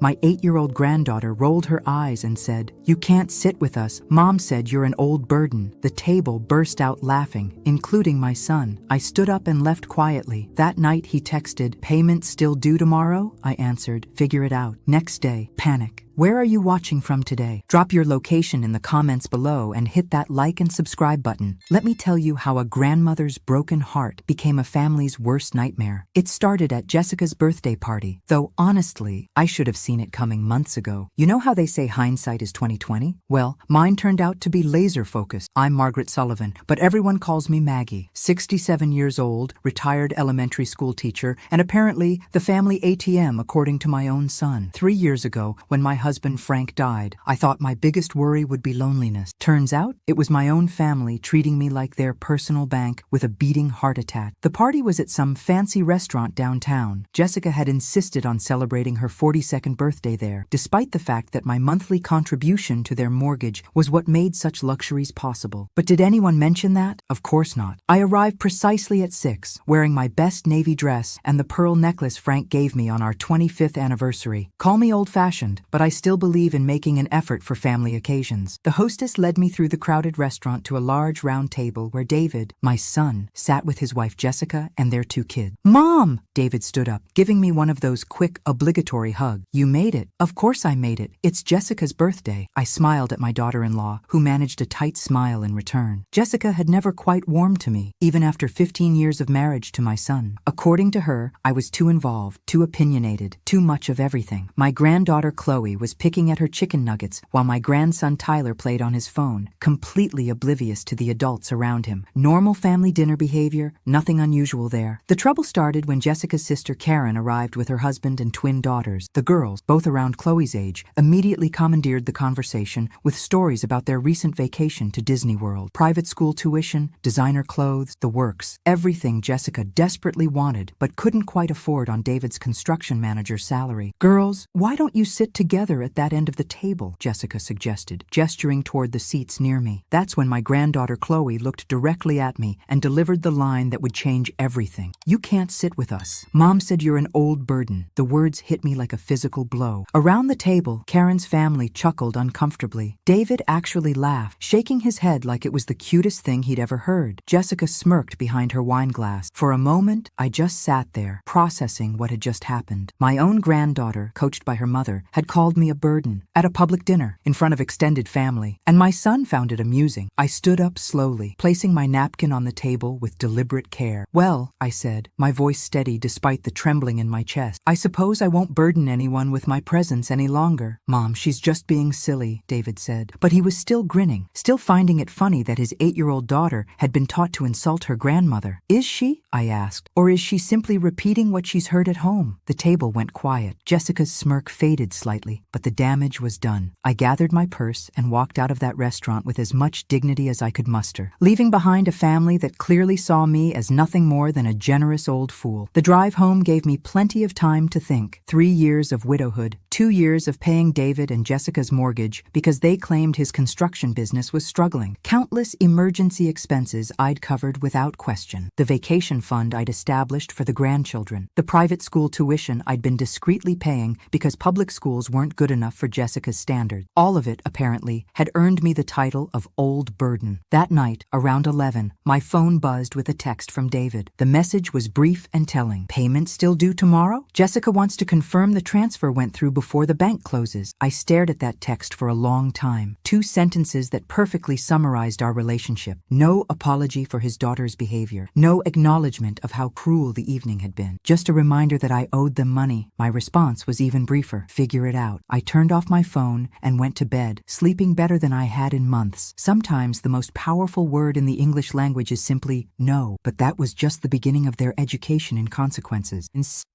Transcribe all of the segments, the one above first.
My 8-year-old granddaughter rolled her eyes and said, "You can't sit with us. Mom said you're an old burden." The table burst out laughing, including my son. I stood up and left quietly. That night he texted, "Payment still due tomorrow?" I answered, "Figure it out." Next day, panic. Where are you watching from today? Drop your location in the comments below and hit that like and subscribe button. Let me tell you how a grandmother's broken heart became a family's worst nightmare. It started at Jessica's birthday party, though honestly, I should have seen it coming months ago. You know how they say hindsight is 20/20? Well, mine turned out to be laser focused. I'm Margaret Sullivan, but everyone calls me Maggie. 67 years old, retired elementary school teacher, and apparently the family ATM according to my own son. 3 years ago, when my husband Frank died, I thought my biggest worry would be loneliness. Turns out, it was my own family treating me like their personal bank with a beating heart attack. The party was at some fancy restaurant downtown. Jessica had insisted on celebrating her 42nd birthday there, despite the fact that my monthly contribution to their mortgage was what made such luxuries possible. But did anyone mention that? Of course not. I arrived precisely at 6, wearing my best navy dress and the pearl necklace Frank gave me on our 25th anniversary. Call me old-fashioned, but I still believe in making an effort for family occasions. The hostess led me through the crowded restaurant to a large round table where David, my son, sat with his wife Jessica and their 2 kids. "Mom!" David stood up, giving me one of those quick, obligatory hugs. "You made it." "Of course I made it. It's Jessica's birthday." I smiled at my daughter-in-law, who managed a tight smile in return. Jessica had never quite warmed to me, even after 15 years of marriage to my son. According to her, I was too involved, too opinionated, too much of everything. My granddaughter Chloe was picking at her chicken nuggets while my grandson Tyler played on his phone, completely oblivious to the adults around him. Normal family dinner behavior, nothing unusual there. The trouble started when Jessica's sister Karen arrived with her husband and twin daughters. The girls, both around Chloe's age, immediately commandeered the conversation with stories about their recent vacation to Disney World. Private school tuition, designer clothes, the works. Everything Jessica desperately wanted but couldn't quite afford on David's construction manager's salary. "Girls, why don't you sit together at that end of the table?" Jessica suggested, gesturing toward the seats near me. That's when my granddaughter Chloe looked directly at me and delivered the line that would change everything. "You can't sit with us. Mom said you're an old burden." The words hit me like a physical blow. Around the table, Karen's family chuckled uncomfortably. David actually laughed, shaking his head like it was the cutest thing he'd ever heard. Jessica smirked behind her wine glass. For a moment, I just sat there, processing what had just happened. My own granddaughter, coached by her mother, had called me a burden at a public dinner in front of extended family, and my son found it amusing. I stood up slowly, placing my napkin on the table with deliberate care. "Well," I said, my voice steady despite the trembling in my chest, "I suppose I won't burden anyone with my presence any longer." "Mom, she's just being silly," David said. But he was still grinning, still finding it funny that his 8-year-old daughter had been taught to insult her grandmother. "Is she?" I asked. "Or is she simply repeating what she's heard at home?" The table went quiet. Jessica's smirk faded slightly, but the damage was done. I gathered my purse and walked out of that restaurant with as much dignity as I could muster, leaving behind a family that clearly saw me as nothing more than a generous old fool. The drive home gave me plenty of time to think. 3 years of widowhood, 2 years of paying David and Jessica's mortgage because they claimed his construction business was struggling. Countless emergency expenses I'd covered without question. The vacation fund I'd established for the grandchildren. The private school tuition I'd been discreetly paying because public schools weren't good enough for Jessica's standards. All of it, apparently, had earned me the title of Old Burden. That night, around 11, my phone buzzed with a text from David. The message was brief and telling. "Payment still due tomorrow? Jessica wants to confirm the transfer went through before the bank closes." I stared at that text for a long time. 2 sentences that perfectly summarized our relationship. No apology for his daughter's behavior. No acknowledgement of how cruel the evening had been. Just a reminder that I owed them money. My response was even briefer. "Figure it out." I turned off my phone and went to bed, sleeping better than I had in months. Sometimes the most powerful word in the English language is simply no, but that was just the beginning of their education in consequences.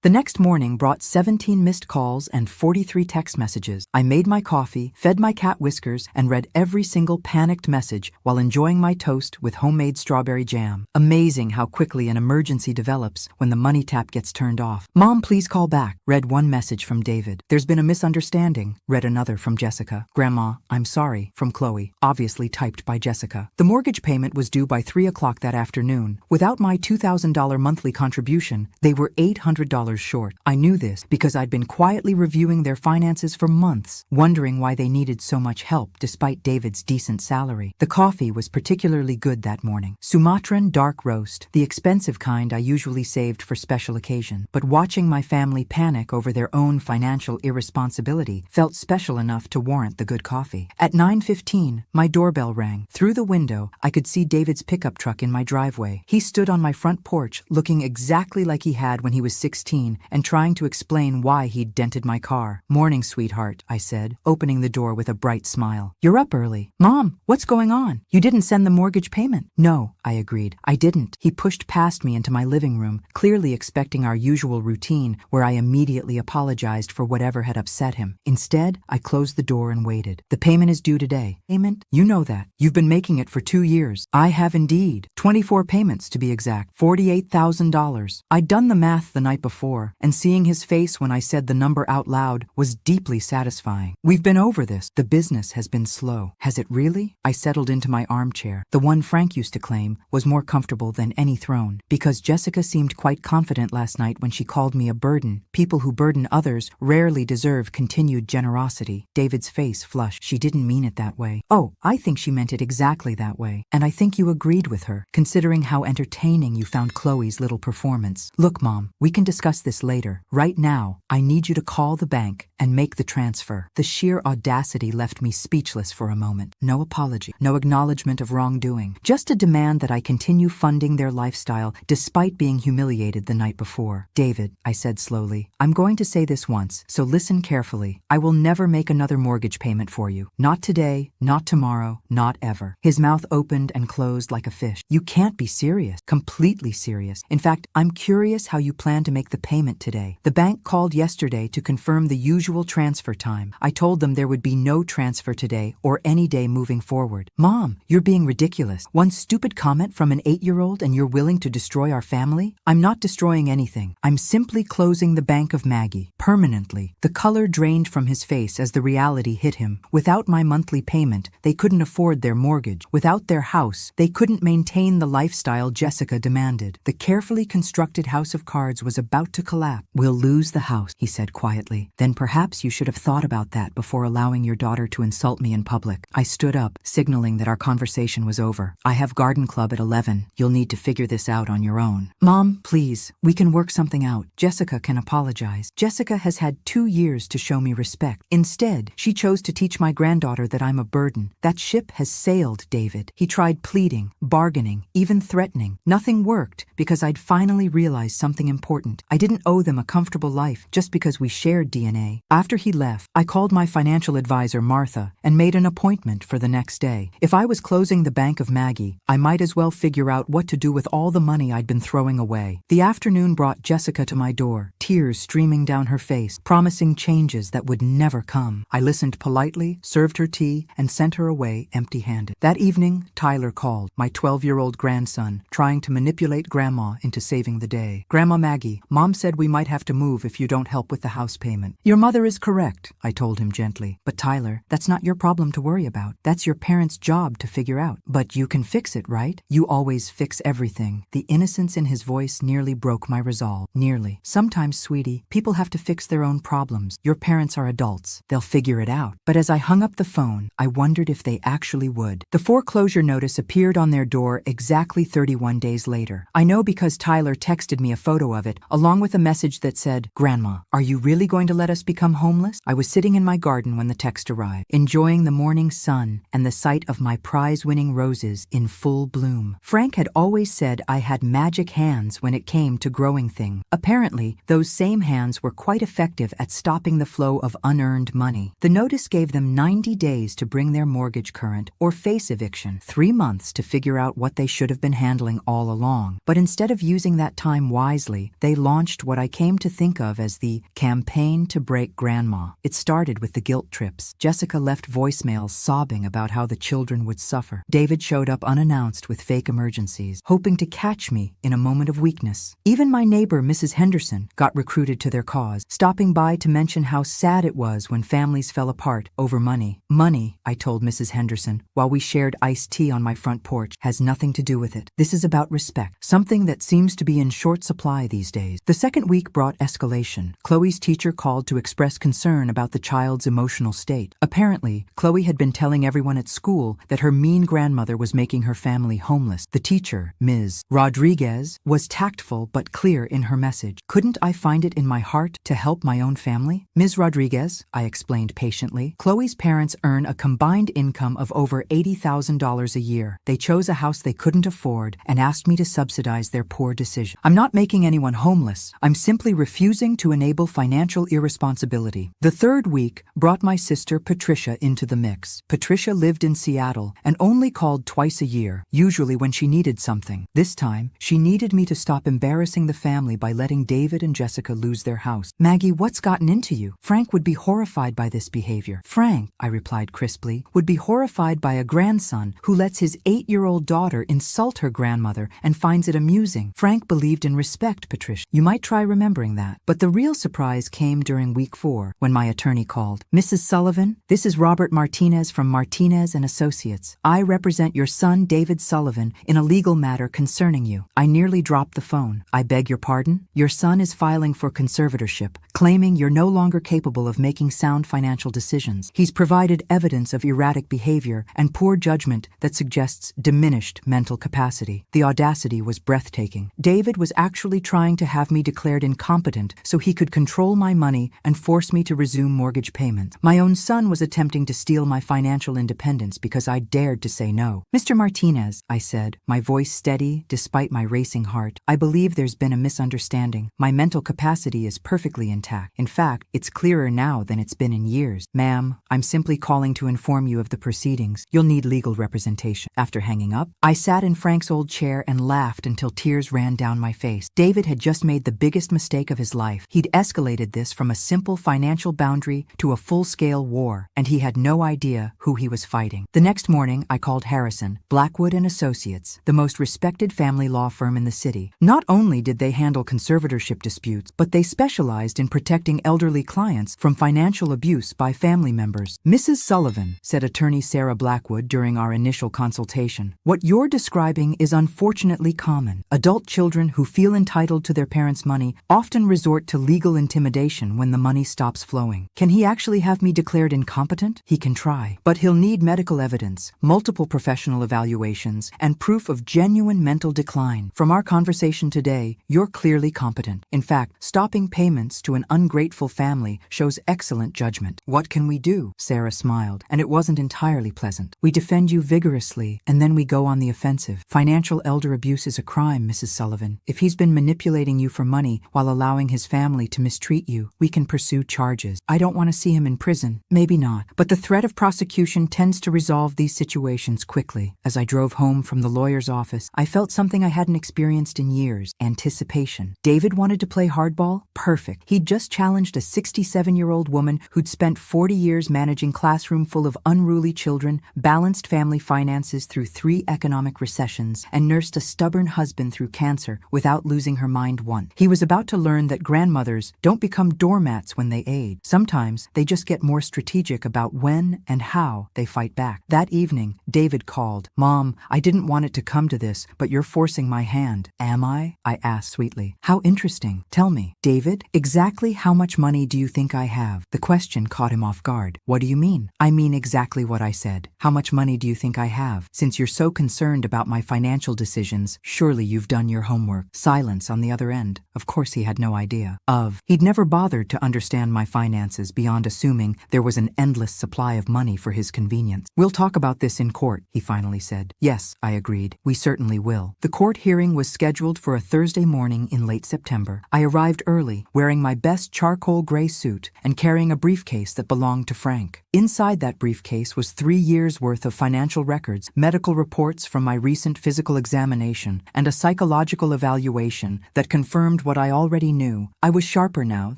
The next morning brought 17 missed calls and 43 text messages. I made my coffee, fed my cat Whiskers, and read every single panicked message while enjoying my toast with homemade strawberry jam. Amazing how quickly an emergency develops when the money tap gets turned off. "Mom, please call back," read one message from David. "There's been a misunderstanding. understanding, read another from Jessica. Grandma, I'm sorry, from Chloe, obviously typed by Jessica. The mortgage payment was due by 3 o'clock that afternoon. Without my $2,000 monthly contribution, they were $800 short. I knew this because I'd been quietly reviewing their finances for months, wondering why they needed so much help despite David's decent salary. The coffee was particularly good that morning. Sumatran dark roast, the expensive kind I usually saved for special occasion. But watching my family panic over their own financial irresponsibility felt special enough to warrant the good coffee. At 9:15, my doorbell rang. Through the window, I could see David's pickup truck in my driveway. He stood on my front porch, looking exactly like he had when he was 16 and trying to explain why he'd dented my car. "Morning, sweetheart," I said, opening the door with a bright smile. "You're up early." "Mom, what's going on? You didn't send the mortgage payment." "No," I agreed. "I didn't." He pushed past me into my living room, clearly expecting our usual routine where I immediately apologized for whatever had upset him. Instead, I closed the door and waited. "The payment is due today." "Payment? You know that. You've been making it for 2 years." "I have indeed. 24 payments to be exact. $48,000. I'd done the math the night before, and seeing his face when I said the number out loud was deeply satisfying. "We've been over this. The business has been slow." "Has it really?" I settled into my armchair. The one Frank used to claim was more comfortable than any throne. "Because Jessica seemed quite confident last night when she called me a burden. People who burden others rarely deserve continued generosity." David's face flushed. "She didn't mean it that way." "Oh, I think she meant it exactly that way. And I think you agreed with her, considering how entertaining you found Chloe's little performance. Look, Mom, we can discuss this later. Right now, I need you to call the bank and make the transfer." The sheer audacity left me speechless for a moment. No apology, no acknowledgement of wrongdoing, just a demand that I continue funding their lifestyle despite being humiliated the night before. "David," I said slowly, "I'm going to say this once, so listen carefully. I will never make another mortgage payment for you. Not today, not tomorrow, not ever." His mouth opened and closed like a fish. "You can't be serious." "Completely serious. In fact, I'm curious how you plan to make the payment today. The bank called yesterday to confirm the usual transfer time. I told them there would be no transfer today or any day moving forward." "Mom, you're being ridiculous. One stupid comment from an 8-year-old and you're willing to destroy our family?" "I'm not destroying anything. I'm simply closing the Bank of Maggie. Permanently." The color drained from his face as the reality hit him. Without my monthly payment, they couldn't afford their mortgage. Without their house, they couldn't maintain the lifestyle Jessica demanded. The carefully constructed house of cards was about to collapse. "We'll lose the house," he said quietly. "Then perhaps you should have thought about that before allowing your daughter to insult me in public." I stood up, signaling that our conversation was over. "I have garden club at 11. You'll need to figure this out on your own." "Mom, please, we can work something out. Jessica can apologize. Jessica has had 2 years to show me respect. Instead, she chose to teach my granddaughter that I'm a burden. That ship has sailed, David." He tried pleading, bargaining, even threatening. Nothing worked because I'd finally realized something important. I didn't owe them a comfortable life just because we shared DNA. After he left, I called my financial advisor, Martha, and made an appointment for the next day. If I was closing the Bank of Maggie, I might as well figure out what to do with all the money I'd been throwing away. The afternoon brought Jessica to my door, tears streaming down her face, promising changes that would never come. I listened politely, served her tea, and sent her away empty-handed. That evening, Tyler called, my 12-year-old grandson, trying to manipulate Grandma into saving the day. "Grandma Maggie, Mom said we might have to move if you don't help with the house payment." "Your mother is correct," I told him gently. "But Tyler, that's not your problem to worry about. That's your parents' job to figure out. But you can fix it, right? You always fix everything." The innocence in his voice nearly broke my resolve. "Nearly. Sometimes, sweetie, people have to fix their own problems. Your parents are adults. They'll figure it out." But as I hung up the phone, I wondered if they actually would. The foreclosure notice appeared on their door exactly 31 days later. I know because Tyler texted me a photo of it, along with a message that said, "Grandma, are you really going to let us become homeless?" I was sitting in my garden when the text arrived, enjoying the morning sun and the sight of my prize-winning roses in full bloom. Frank had always said I had magic hands when it came to growing things. Apparently, those same hands were quite effective at stopping the flow of unearned money. The notice gave them 90 days to bring their mortgage current or face eviction, 3 months to figure out what they should have been handling all along. But instead of using that time wisely, they launched what I came to think of as the campaign to break Grandma. It started with the guilt trips. Jessica left voicemails sobbing about how the children would suffer. David showed up unannounced with fake emergencies, hoping to catch me in a moment of weakness. Even my neighbor, Mrs. Henderson, got got recruited to their cause, stopping by to mention how sad it was when families fell apart over money. Money, I told Mrs. Henderson, while we shared iced tea on my front porch, has nothing to do with it. This is about respect, something that seems to be in short supply these days. The second week brought escalation. Chloe's teacher called to express concern about the child's emotional state. Apparently, Chloe had been telling everyone at school that her mean grandmother was making her family homeless. The teacher, Ms. Rodriguez, was tactful but clear in her message. Couldn't I find it in my heart to help my own family? Ms. Rodriguez, I explained patiently, Chloe's parents earn a combined income of over $80,000 a year. They chose a house they couldn't afford and asked me to subsidize their poor decision. I'm not making anyone homeless. I'm simply refusing to enable financial irresponsibility. The third week brought my sister Patricia into the mix. Patricia lived in Seattle and only called twice a year, usually when she needed something. This time, she needed me to stop embarrassing the family by letting David and Jessica lose their house. Maggie, what's gotten into you? Frank would be horrified by this behavior. Frank, I replied crisply, would be horrified by a grandson who lets his 8-year-old daughter insult her grandmother and finds it amusing. Frank believed in respect, Patricia. You might try remembering that. But the real surprise came during week 4, when my attorney called. Mrs. Sullivan, this is Robert Martinez from Martinez and Associates. I represent your son, David Sullivan, in a legal matter concerning you. I nearly dropped the phone. I beg your pardon? Your son is filing for conservatorship, claiming you're no longer capable of making sound financial decisions. He's provided evidence of erratic behavior and poor judgment that suggests diminished mental capacity. The audacity was breathtaking. David was actually trying to have me declared incompetent so he could control my money and force me to resume mortgage payments. My own son was attempting to steal my financial independence because I dared to say no. Mr. Martinez, I said, my voice steady despite my racing heart, I believe there's been a misunderstanding. My mental capacity is perfectly intact. In fact, it's clearer now than it's been in years. Ma'am, I'm simply calling to inform you of the proceedings. You'll need legal representation. After hanging up, I sat in Frank's old chair and laughed until tears ran down my face. David had just made the biggest mistake of his life. He'd escalated this from a simple financial boundary to a full-scale war, and he had no idea who he was fighting. The next morning, I called Harrison, Blackwood and Associates, the most respected family law firm in the city. Not only did they handle conservatorship disputes, but they specialized in protecting elderly clients from financial abuse by family members. Mrs. Sullivan, said attorney Sarah Blackwood during our initial consultation, what you're describing is unfortunately common. Adult children who feel entitled to their parents' money often resort to legal intimidation when the money stops flowing. Can he actually have me declared incompetent? He can try, but he'll need medical evidence, multiple professional evaluations, and proof of genuine mental decline. From our conversation today, you're clearly competent. In fact, stopping payments to an ungrateful family shows excellent judgment. What can we do? Sarah smiled, and it wasn't entirely pleasant. We defend you vigorously, and then we go on the offensive. Financial elder abuse is a crime, Mrs. Sullivan. If he's been manipulating you for money while allowing his family to mistreat you, we can pursue charges. I don't want to see him in prison. Maybe not. But the threat of prosecution tends to resolve these situations quickly. As I drove home from the lawyer's office, I felt something I hadn't experienced in years: anticipation. David wanted to play hardball? Perfect. He'd just challenged a 67-year-old woman who'd spent 40 years managing a classroom full of unruly children, balanced family finances through 3 economic recessions, and nursed a stubborn husband through cancer without losing her mind once. He was about to learn that grandmothers don't become doormats when they age. Sometimes they just get more strategic about when and how they fight back. That evening, David called. Mom, I didn't want it to come to this, but you're forcing my hand. Am I? I asked sweetly. How interesting. Tell me. David, exactly how much money do you think I have? The question caught him off guard. What do you mean? I mean exactly what I said. How much money do you think I have? Since you're so concerned about my financial decisions, surely you've done your homework. Silence on the other end. Of course he had no idea. He'd never bothered to understand my finances beyond assuming there was an endless supply of money for his convenience. We'll talk about this in court, he finally said. Yes, I agreed. We certainly will. The court hearing was scheduled for a Thursday morning in late September. I arrived early, wearing my best charcoal gray suit and carrying a briefcase that belonged to Frank. Inside that briefcase was 3 years' worth of financial records, medical reports from my recent physical examination, and a psychological evaluation that confirmed what I already knew. I was sharper now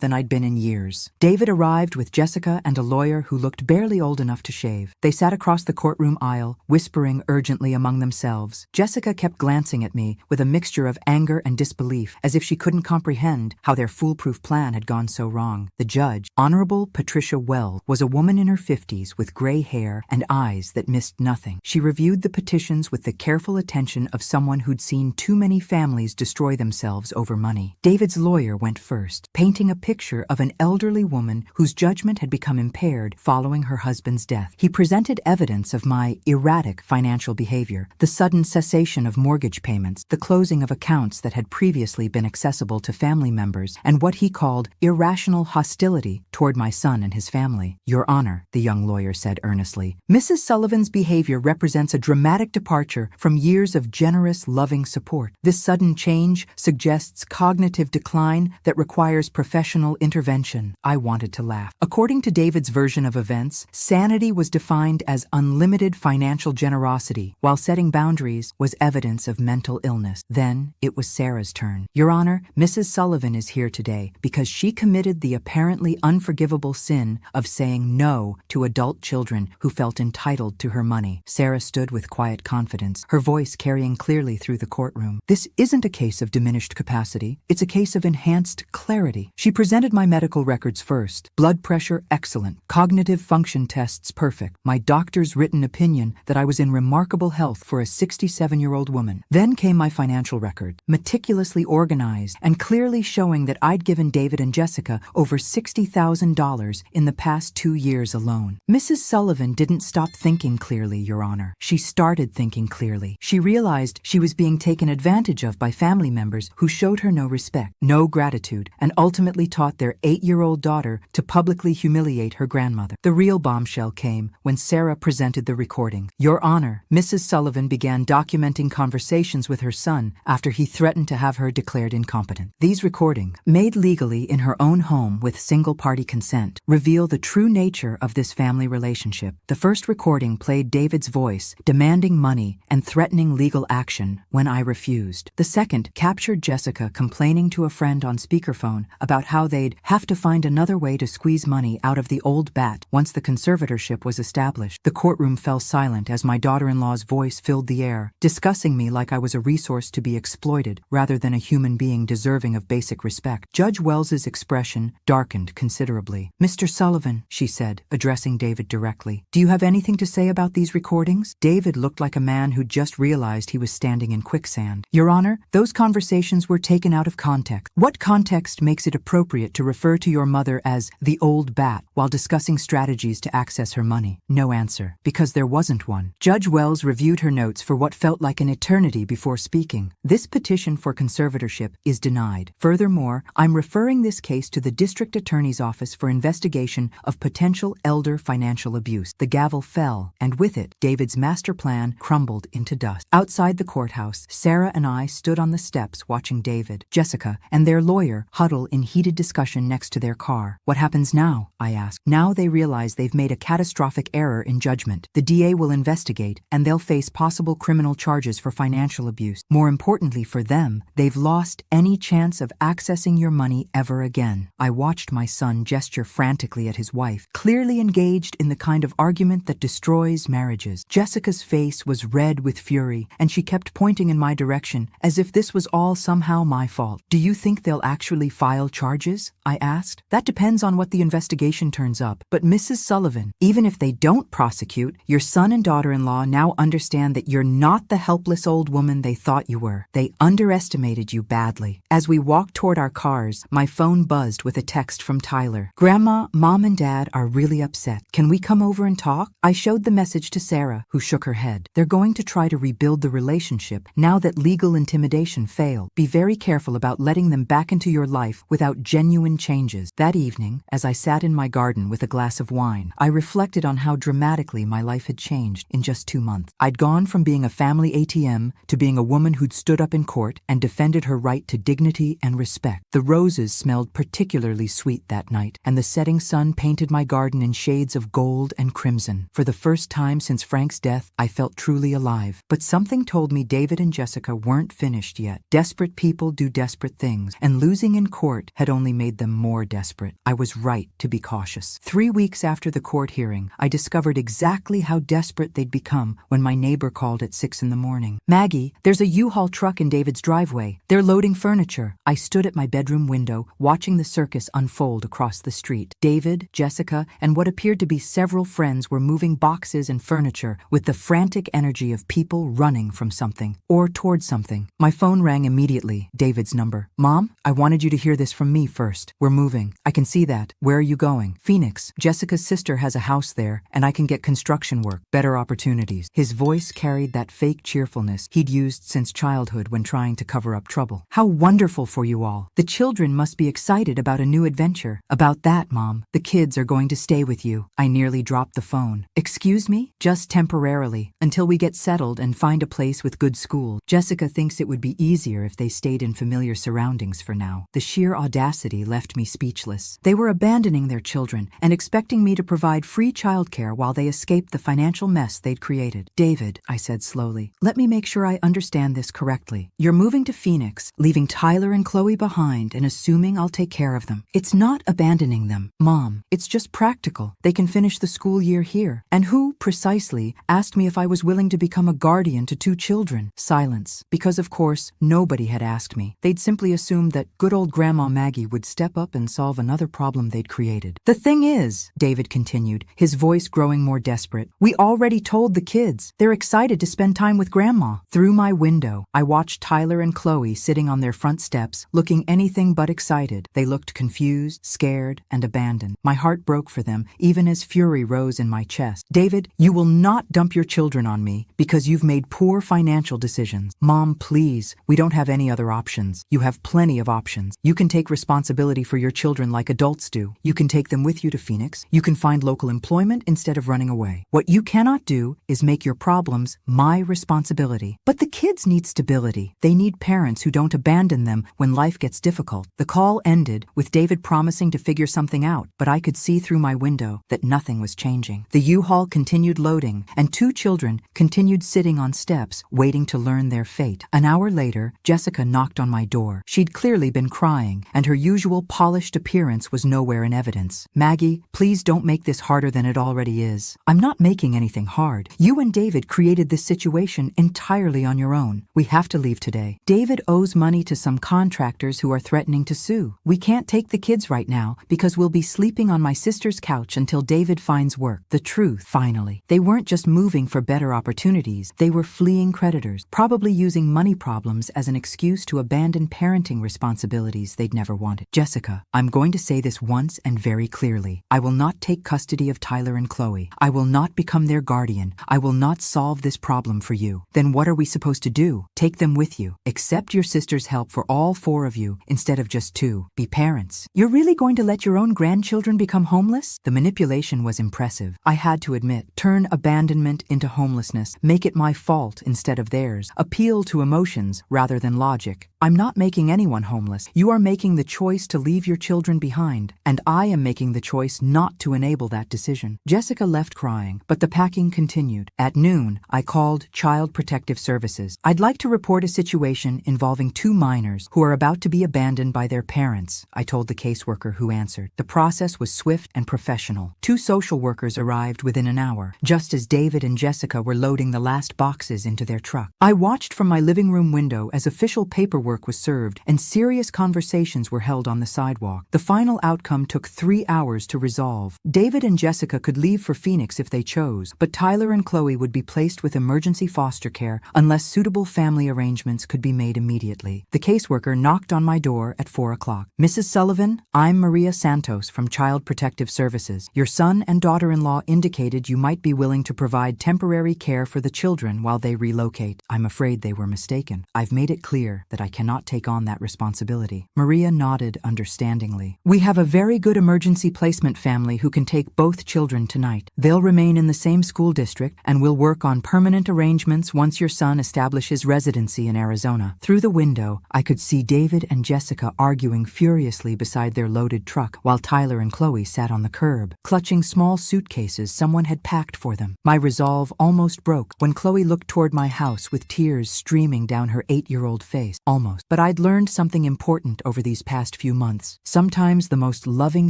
than I'd been in years. David arrived with Jessica and a lawyer who looked barely old enough to shave. They sat across the courtroom aisle, whispering urgently among themselves. Jessica kept glancing at me with a mixture of anger and disbelief, as if she couldn't comprehend stunned how their foolproof plan had gone so wrong. The judge, Honorable Patricia Well, was a woman in her 50s with gray hair and eyes that missed nothing. She reviewed the petitions with the careful attention of someone who'd seen too many families destroy themselves over money. David's lawyer went first, painting a picture of an elderly woman whose judgment had become impaired following her husband's death. He presented evidence of my erratic financial behavior, the sudden cessation of mortgage payments, the closing of accounts that had previously been accessible to family members, and what he called irrational hostility toward my son and his family. Your Honor, the young lawyer said earnestly, Mrs. Sullivan's behavior represents a dramatic departure from years of generous, loving support. This sudden change suggests cognitive decline that requires professional intervention. I wanted to laugh. According to David's version of events, sanity was defined as unlimited financial generosity, while setting boundaries was evidence of mental illness. Then it was Sarah's turn. Your Honor, Mrs. Sullivan is here today because she committed the apparently unforgivable sin of saying no to adult children who felt entitled to her money. Sarah stood with quiet confidence, her voice carrying clearly through the courtroom. This isn't a case of diminished capacity. It's a case of enhanced clarity. She presented my medical records first. Blood pressure, excellent. Cognitive function tests, perfect. My doctor's written opinion that I was in remarkable health for a 67-year-old woman. Then came my financial record, meticulously organized and clearly showing that I'd given David and Jessica over $60,000 in the past 2 years alone. Mrs. Sullivan didn't stop thinking clearly, Your Honor. She started thinking clearly. She realized she was being taken advantage of by family members who showed her no respect, no gratitude, and ultimately taught their 8-year-old daughter to publicly humiliate her grandmother. The real bombshell came when Sarah presented the recording. Your Honor, Mrs. Sullivan began documenting conversations with her son after he threatened to have her declared incompetent. These recordings, made legally in her own home with single-party consent, reveal the true nature of this family relationship. The first recording played David's voice, demanding money and threatening legal action when I refused. The second captured Jessica complaining to a friend on speakerphone about how they'd have to find another way to squeeze money out of the old bat once the conservatorship was established. The courtroom fell silent as my daughter-in-law's voice filled the air, discussing me like I was a resource to be exploited rather than a human being deserving of basic respect. Judge Wells's expression darkened considerably. Mr. Sullivan, she said, addressing David directly, do you have anything to say about these recordings? David looked like a man who'd just realized he was standing in quicksand. Your Honor, those conversations were taken out of context. What context makes it appropriate to refer to your mother as the old bat while discussing strategies to access her money? No answer, because there wasn't one. Judge Wells reviewed her notes for what felt like an eternity before speaking. This petition for conservatorship is denied. Furthermore, I'm referring this case to the District Attorney's Office for investigation of potential elder financial abuse. The gavel fell, and with it, David's master plan crumbled into dust. Outside the courthouse, Sarah and I stood on the steps watching David, Jessica, and their lawyer huddle in heated discussion next to their car. What happens now? I asked. Now they realize they've made a catastrophic error in judgment. The DA will investigate, and they'll face possible criminal charges for financial abuse. More importantly for them, they've lost any chance of accessing your money ever again. I watched my son gesture frantically at his wife, clearly engaged in the kind of argument that destroys marriages. Jessica's face was red with fury, and she kept pointing in my direction as if this was all somehow my fault. Do you think they'll actually file charges? I asked. That depends on what the investigation turns up. But Mrs. Sullivan, even if they don't prosecute, your son and daughter-in-law now understand that you're not the helpless old woman they thought you were. They underestimated you badly. As we walked toward our cars, my phone buzzed with a text from Tyler. Grandma, Mom, and Dad are really upset. Can we come over and talk? I showed the message to Sarah, who shook her head. They're going to try to rebuild the relationship now that legal intimidation failed. Be very careful about letting them back into your life without genuine changes. That evening, as I sat in my garden with a glass of wine, I reflected on how dramatically my life had changed in just 2 months. I'd gone from being a family ATM to being a woman who'd stood up in court and defended her right to dignity and respect. The roses smelled particularly sweet that night, and the setting sun painted my garden in shades of gold and crimson. For the first time since Frank's death, I felt truly alive. But something told me David and Jessica weren't finished yet. Desperate people do desperate things, and losing in court had only made them them more desperate. I was right to be cautious. 3 weeks after the court hearing, I discovered exactly how desperate they'd become when my neighbor called at 6 in the morning. "Maggie, there's a U-Haul truck in David's driveway. They're loading furniture." I stood at my bedroom window, watching the circus unfold across the street. David, Jessica, and what appeared to be several friends were moving boxes and furniture with the frantic energy of people running from something or towards something. My phone rang immediately. David's number. "Mom, I wanted you to hear this from me first. We're moving. I can see that. Where are you going?" "Phoenix. Jessica's sister has a house there, and I can get construction work, better opportunities." His voice carried that fake cheerfulness he'd used since childhood when trying to cover up trouble. "How wonderful for you all. The children must be excited about a new adventure." "About that, Mom. The kids are going to stay with you." I nearly dropped the phone. "Excuse me? Just temporarily, until we get settled and find a place with good school. Jessica thinks it would be easier if they stayed in familiar surroundings for now." The sheer audacity left me speechless. They were abandoning their children and expecting me to provide free childcare while they escaped the financial mess they'd created. "David," I said slowly, "let me make sure I understand this correctly. You're moving to Phoenix, leaving Tyler and Chloe behind and assuming I'll take care of them. It's not abandoning them, Mom. It's just practical. They can finish the school year here." "And who, precisely, asked me if I was willing to become a guardian to 2 children?" Silence. Because, of course, nobody had asked me. They'd simply assumed that good old Grandma Maggie would step up and solve another problem they'd created. "The thing is," David continued, his voice growing more desperate, "we already told the kids. They're excited to spend time with Grandma." Through my window, I watched Tyler and Chloe sitting on their front steps, looking anything but excited. They looked confused, scared, and abandoned. My heart broke for them, even as fury rose in my chest. "David, you will not dump your children on me because you've made poor financial decisions. Mom, please, we don't have any other options. You have plenty of options. You can take responsibility for your children like adults do. You can take them with you to Phoenix. You can find local employment instead of running away. What you cannot do is make your problems my responsibility." "But the kids need stability. They need parents who don't abandon them when life gets difficult." The call ended with David promising to figure something out, but I could see through my window that nothing was changing. The U-Haul continued loading, and 2 children continued sitting on steps, waiting to learn their fate. An hour later, Jessica knocked on my door. She'd clearly been crying, and her usual polished appearance was nowhere in evidence. "Maggie, please don't make this harder than it already is." "I'm not making anything hard. You and David created this situation entirely on your own. We have to leave today. David owes money to some contractors who are threatening to sue. We can't take the kids right now because we'll be sleeping on my sister's couch until David finds work." The truth, finally. They weren't just moving for better opportunities. They were fleeing creditors, probably using money problems as an excuse to abandon parenting responsibilities they'd never wanted. "Jessica, I'm going to say this once and very clearly. I will not take custody of Tyler and Chloe. I will not become their guardian. I will not solve this problem for you." "Then what are we supposed to do?" "Take them with you. Accept your sister's help for all 4 of you instead of just 2. Be parents." "You're really going to let your own grandchildren become homeless?" The manipulation was impressive. I had to admit. Turn abandonment into homelessness. Make it my fault instead of theirs. Appeal to emotions rather than logic. "I'm not making anyone homeless. You are making the choice to leave your children behind, and I am making the choice not to enable that decision." Jessica left crying, but the packing continued. At noon, I called Child Protective Services. "I'd like to report a situation involving 2 minors who are about to be abandoned by their parents," I told the caseworker who answered. The process was swift and professional. 2 social workers arrived within an hour, just as David and Jessica were loading the last boxes into their truck. I watched from my living room window as official paperwork was served and serious conversations were held on the sidewalk. The final outcome took 3 hours to resolve. David and Jessica could leave for Phoenix if they chose, but Tyler and Chloe would be placed with emergency foster care unless suitable family arrangements could be made immediately. The caseworker knocked on my door at 4 o'clock. "Mrs. Sullivan, I'm Maria Santos from Child Protective Services. Your son and daughter-in-law indicated you might be willing to provide temporary care for the children while they relocate. I'm afraid they were mistaken. I've made it clear that I cannot take on that responsibility." Maria nodded understandingly. "We have a very good emergency placement family who can take both children tonight. They'll remain in the same school district and will work on permanent arrangements once your son establishes residency in Arizona." Through the window, I could see David and Jessica arguing furiously beside their loaded truck while Tyler and Chloe sat on the curb, clutching small suitcases someone had packed for them. My resolve almost broke when Chloe looked toward my house with tears streaming down her 8-year-old face. Almost. But I'd learned something important over these past few months. months. Sometimes the most loving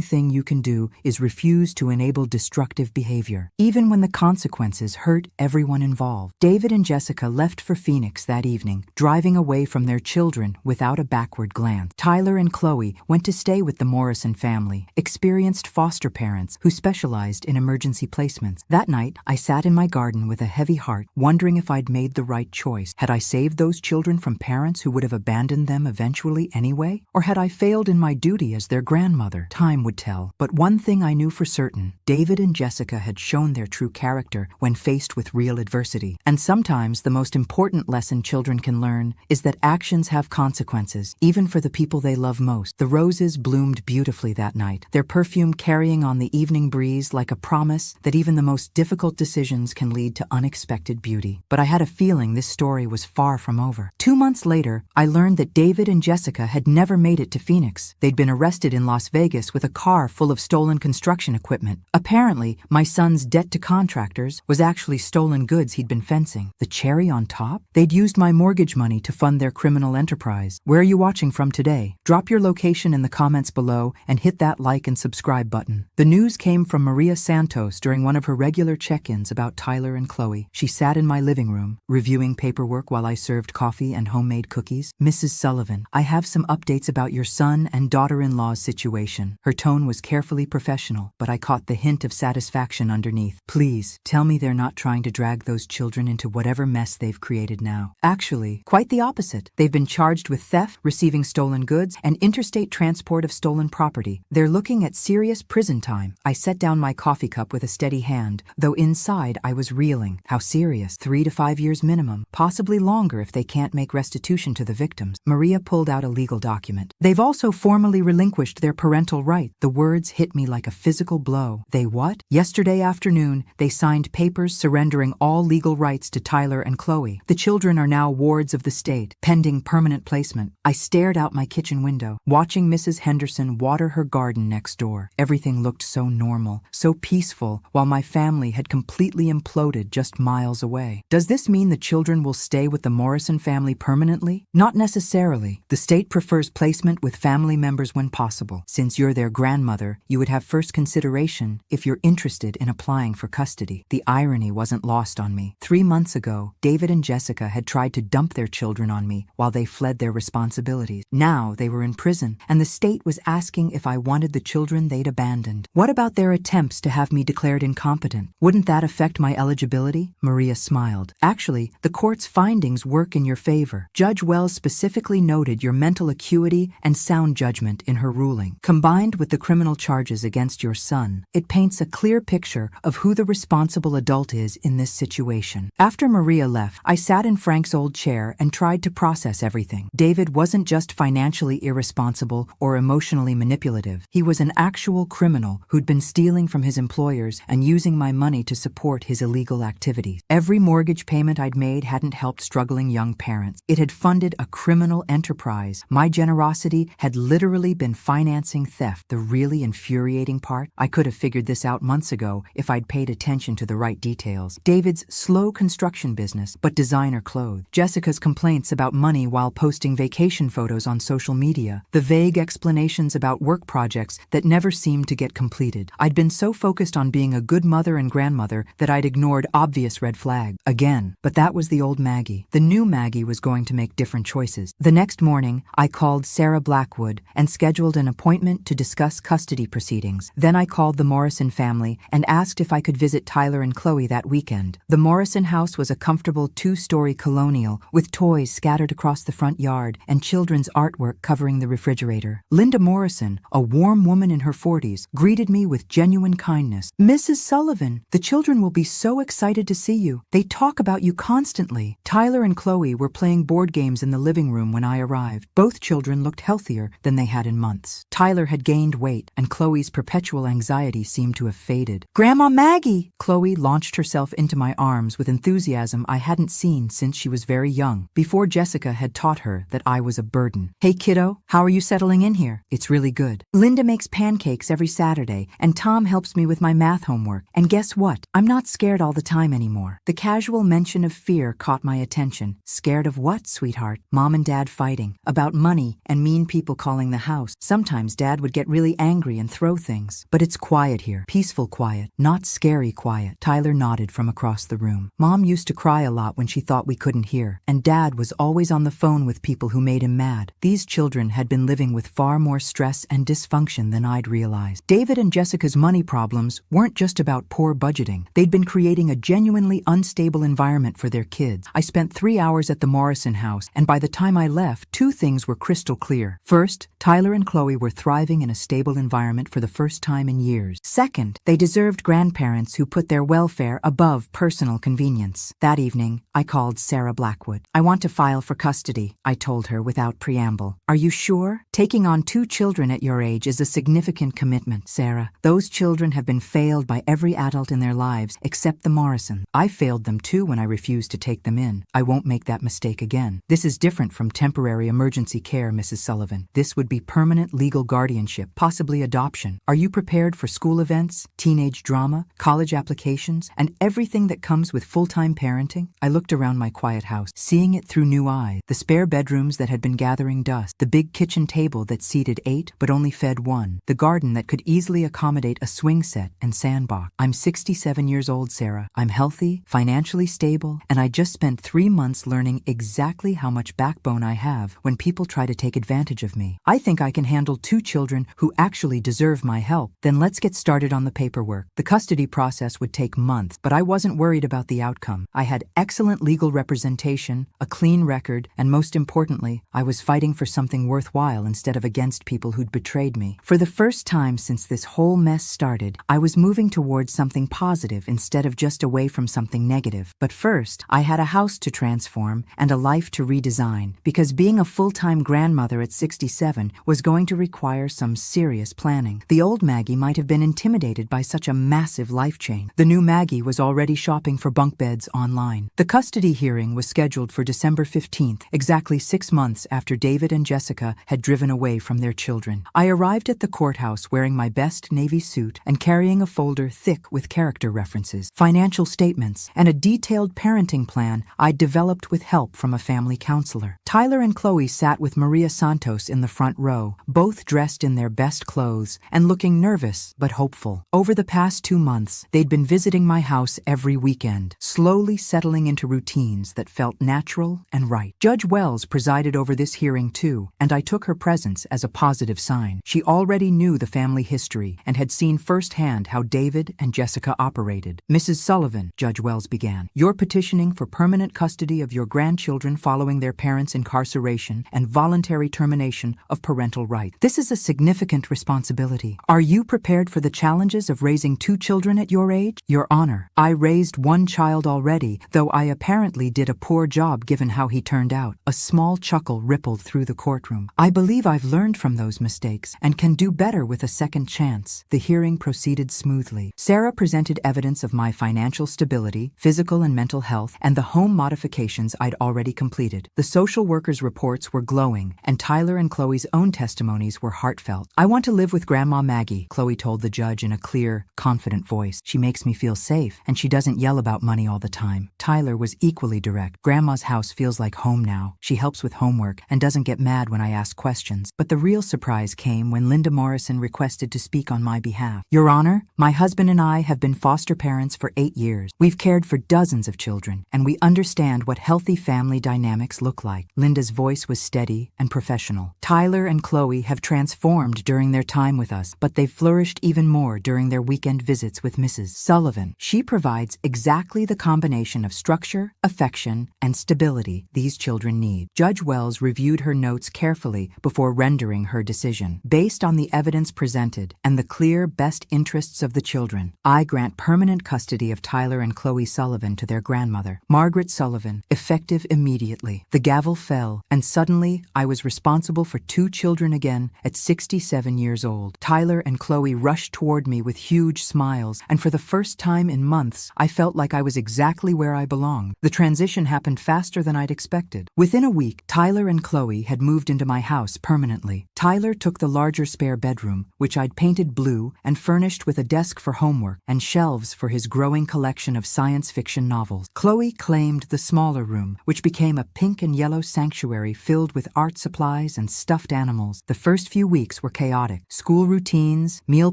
thing you can do is refuse to enable destructive behavior, even when the consequences hurt everyone involved. David and Jessica left for Phoenix that evening, driving away from their children without a backward glance. Tyler and Chloe went to stay with the Morrison family, experienced foster parents who specialized in emergency placements. That night, I sat in my garden with a heavy heart, wondering if I'd made the right choice. Had I saved those children from parents who would have abandoned them eventually anyway? Or had I failed in my duty as their grandmother? Time would tell. But one thing I knew for certain: David and Jessica had shown their true character when faced with real adversity. And sometimes the most important lesson children can learn is that actions have consequences, even for the people they love most. The roses bloomed beautifully that night, their perfume carrying on the evening breeze like a promise that even the most difficult decisions can lead to unexpected beauty. But I had a feeling this story was far from over. 2 months later, I learned that David and Jessica had never made it to Phoenix. They'd been arrested in Las Vegas with a car full of stolen construction equipment. Apparently, my son's debt to contractors was actually stolen goods he'd been fencing. The cherry on top? They'd used my mortgage money to fund their criminal enterprise. Where are you watching from today? Drop your location in the comments below and hit that like and subscribe button. The news came from Maria Santos during one of her regular check-ins about Tyler and Chloe. She sat in my living room, reviewing paperwork while I served coffee and homemade cookies. "Mrs. Sullivan, I have some updates about your son and daughter-in-law's situation." Her tone was carefully professional, but I caught the hint of satisfaction underneath. "Please, tell me they're not trying to drag those children into whatever mess they've created now." Actually, quite the opposite. They've been charged with theft, receiving stolen goods, and interstate transport of stolen property. They're looking at serious prison time. I set down my coffee cup with a steady hand, though inside I was reeling. How serious? 3 to 5 years minimum, possibly longer if they can't make restitution to the victims. Maria pulled out a legal document. "They've also formally relinquished their parental right." The words hit me like a physical blow. They what? Yesterday afternoon, they signed papers surrendering all legal rights to Tyler and Chloe. The children are now wards of the state, pending permanent placement. I stared out my kitchen window, watching Mrs. Henderson water her garden next door. Everything looked so normal, so peaceful, while my family had completely imploded just miles away. Does this mean the children will stay with the Morrison family permanently? Not necessarily. The state prefers placement with family members when possible. Since you're their grandmother, you would have first consideration if you're interested in applying for custody. The irony wasn't lost on me. 3 months ago, David and Jessica had tried to dump their children on me while they fled their responsibilities. Now they were in prison, and the state was asking if I wanted the children they'd abandoned. What about their attempts to have me declared incompetent? Wouldn't that affect my eligibility? Maria smiled. Actually, the court's findings work in your favor. Judge Wells specifically noted your mental acuity and sound judgment in her ruling. Combined with the criminal charges against your son, it paints a clear picture of who the responsible adult is in this situation. After Maria left, I sat in Frank's old chair and tried to process everything. David wasn't just financially irresponsible or emotionally manipulative. He was an actual criminal who'd been stealing from his employers and using my money to support his illegal activities. Every mortgage payment I'd made hadn't helped struggling young parents. It had funded a criminal enterprise. My generosity had literally been financing theft. The really infuriating part? I could have figured this out months ago if I'd paid attention to the right details. David's slow construction business, but designer clothes. Jessica's complaints about money while posting vacation photos on social media. The vague explanations about work projects that never seemed to get completed. I'd been so focused on being a good mother and grandmother that I'd ignored obvious red flags. Again. But that was the old Maggie. The new Maggie was going to make different choices. The next morning, I called Sarah Blackwood and scheduled an appointment to discuss custody proceedings. Then I called the Morrison family and asked if I could visit Tyler and Chloe that weekend. The Morrison house was a comfortable 2-story colonial with toys scattered across the front yard and children's artwork covering the refrigerator. Linda Morrison, a warm woman in her 40s, greeted me with genuine kindness. "Mrs. Sullivan, the children will be so excited to see you. They talk about you constantly." Tyler and Chloe were playing board games in the living room when I arrived. Both children looked healthier than they had in months. Tyler had gained weight, and Chloe's perpetual anxiety seemed to have faded. "Grandma Maggie!" Chloe launched herself into my arms with enthusiasm I hadn't seen since she was very young, before Jessica had taught her that I was a burden. "Hey kiddo, how are you settling in here?" "It's really good. Linda makes pancakes every Saturday, and Tom helps me with my math homework. And guess what? I'm not scared all the time anymore." The casual mention of fear caught my attention. Scared of what, sweetheart? Mom and Dad fighting. About money and mean people calling the house. Sometimes Dad would get really angry and throw things. But it's quiet here. Peaceful quiet, not scary quiet. Tyler nodded from across the room. Mom used to cry a lot when she thought we couldn't hear. And Dad was always on the phone with people who made him mad. These children had been living with far more stress and dysfunction than I'd realized. David and Jessica's money problems weren't just about poor budgeting. They'd been creating a genuinely unstable environment for their kids. I spent 3 hours at the Morrison house, and by the time I left, 2 things were crystal clear. First, Tyler and Chloe were thriving in a stable environment for the first time in years. Second, they deserved grandparents who put their welfare above personal convenience. That evening, I called Sarah Blackwood. "I want to file for custody," I told her without preamble. "Are you sure? Taking on 2 children at your age is a significant commitment, Sarah. Those children have been failed by every adult in their lives except the Morrison. I failed them too when I refused to take them in. I won't make that mistake again. This is different from temporary emergency care, Mrs. Sullivan. This would be permanent legal guardianship, possibly adoption. Are you prepared for school events, teenage drama, college applications, and everything that comes with full-time parenting?" I looked around my quiet house, seeing it through new eyes. The spare bedrooms that had been gathering dust, the big kitchen table that seated 8 but only fed 1, the garden that could easily accommodate a swing set and sandbox. "I'm 67 years old, Sarah. I'm healthy, financially stable, and I just spent 3 months learning exactly how much backbone I have when people try to take advantage of me. I think I can handle 2 children who actually deserve my help. Then let's get started on the paperwork." The custody process would take months, but I wasn't worried about the outcome. I had excellent legal representation, a clean record, and most importantly, I was fighting for something worthwhile instead of against people who'd betrayed me. For the first time since this whole mess started, I was moving towards something positive instead of just away from something negative. But first, I had a house to transform and a life to redesign, because being a full-time grandmother at 67 was going to require some serious planning. The old Maggie might have been intimidated by such a massive life change. The new Maggie was already shopping for bunk beds online. The custody hearing was scheduled for December 15th, exactly 6 months after David and Jessica had driven away from their children. I arrived at the courthouse wearing my best navy suit and carrying a folder thick with character references, financial statements, and a detailed parenting plan I'd developed with help from a family counselor. Tyler and Chloe sat with Maria Santos in the front row, both dressed in their best clothes and looking nervous but hopeful. Over the past 2 months, they'd been visiting my house every weekend, slowly settling into routines that felt natural and right. Judge Wells presided over this hearing too, and I took her presence as a positive sign. She already knew the family history and had seen firsthand how David and Jessica operated. "Mrs. Sullivan," Judge Wells began, "you're petitioning for permanent custody of your grandchildren following their parents' incarceration and voluntary termination of parental rights. This is a significant responsibility. Are you prepared for the challenges of raising 2 children at your age?" "Your Honor, I raised 1 child already, though I apparently did a poor job given how he turned out." A small chuckle rippled through the courtroom. "I believe I've learned from those mistakes and can do better with a second chance." The hearing proceeded smoothly. Sarah presented evidence of my financial stability, physical and mental health, and the home modifications I'd already completed. The social workers' reports were glowing, and Tyler and Chloe's own testimonies were heartfelt. "I want to live with Grandma Maggie," Chloe told the judge in a clear, confident voice. "She makes me feel safe, and she doesn't yell about money all the time." Tyler was equally direct. "Grandma's house feels like home now. She helps with homework and doesn't get mad when I ask questions." But the real surprise came when Linda Morrison requested to speak on my behalf. "Your Honor, my husband and I have been foster parents for 8 years. We've cared for dozens of children, and we understand what healthy family dynamics look like." Linda's voice was steady and professional. "Tyler and Chloe have transformed during their time with us, but they've flourished even more during their weekend visits with Mrs. Sullivan. She provides exactly the combination of structure, affection, and stability these children need." Judge Wells reviewed her notes carefully before rendering her decision. "Based on the evidence presented and the clear best interests of the children, I grant permanent custody of Tyler and Chloe Sullivan to their grandmother, Margaret Sullivan, effective immediately." The gavel fell, and suddenly I was responsible for 2 children again at 67 years old. Tyler and Chloe rushed toward me with huge smiles, and for the first time in months, I felt like I was exactly where I belonged. The transition happened faster than I'd expected. Within a week, Tyler and Chloe had moved into my house permanently. Tyler took the larger spare bedroom, which I'd painted blue and furnished with a desk for homework and shelves for his growing collection of science fiction novels. Chloe claimed the smaller room, which became a pink and yellow sanctuary filled with art supplies and stuffed animals. The first few weeks were chaotic. School routines, meal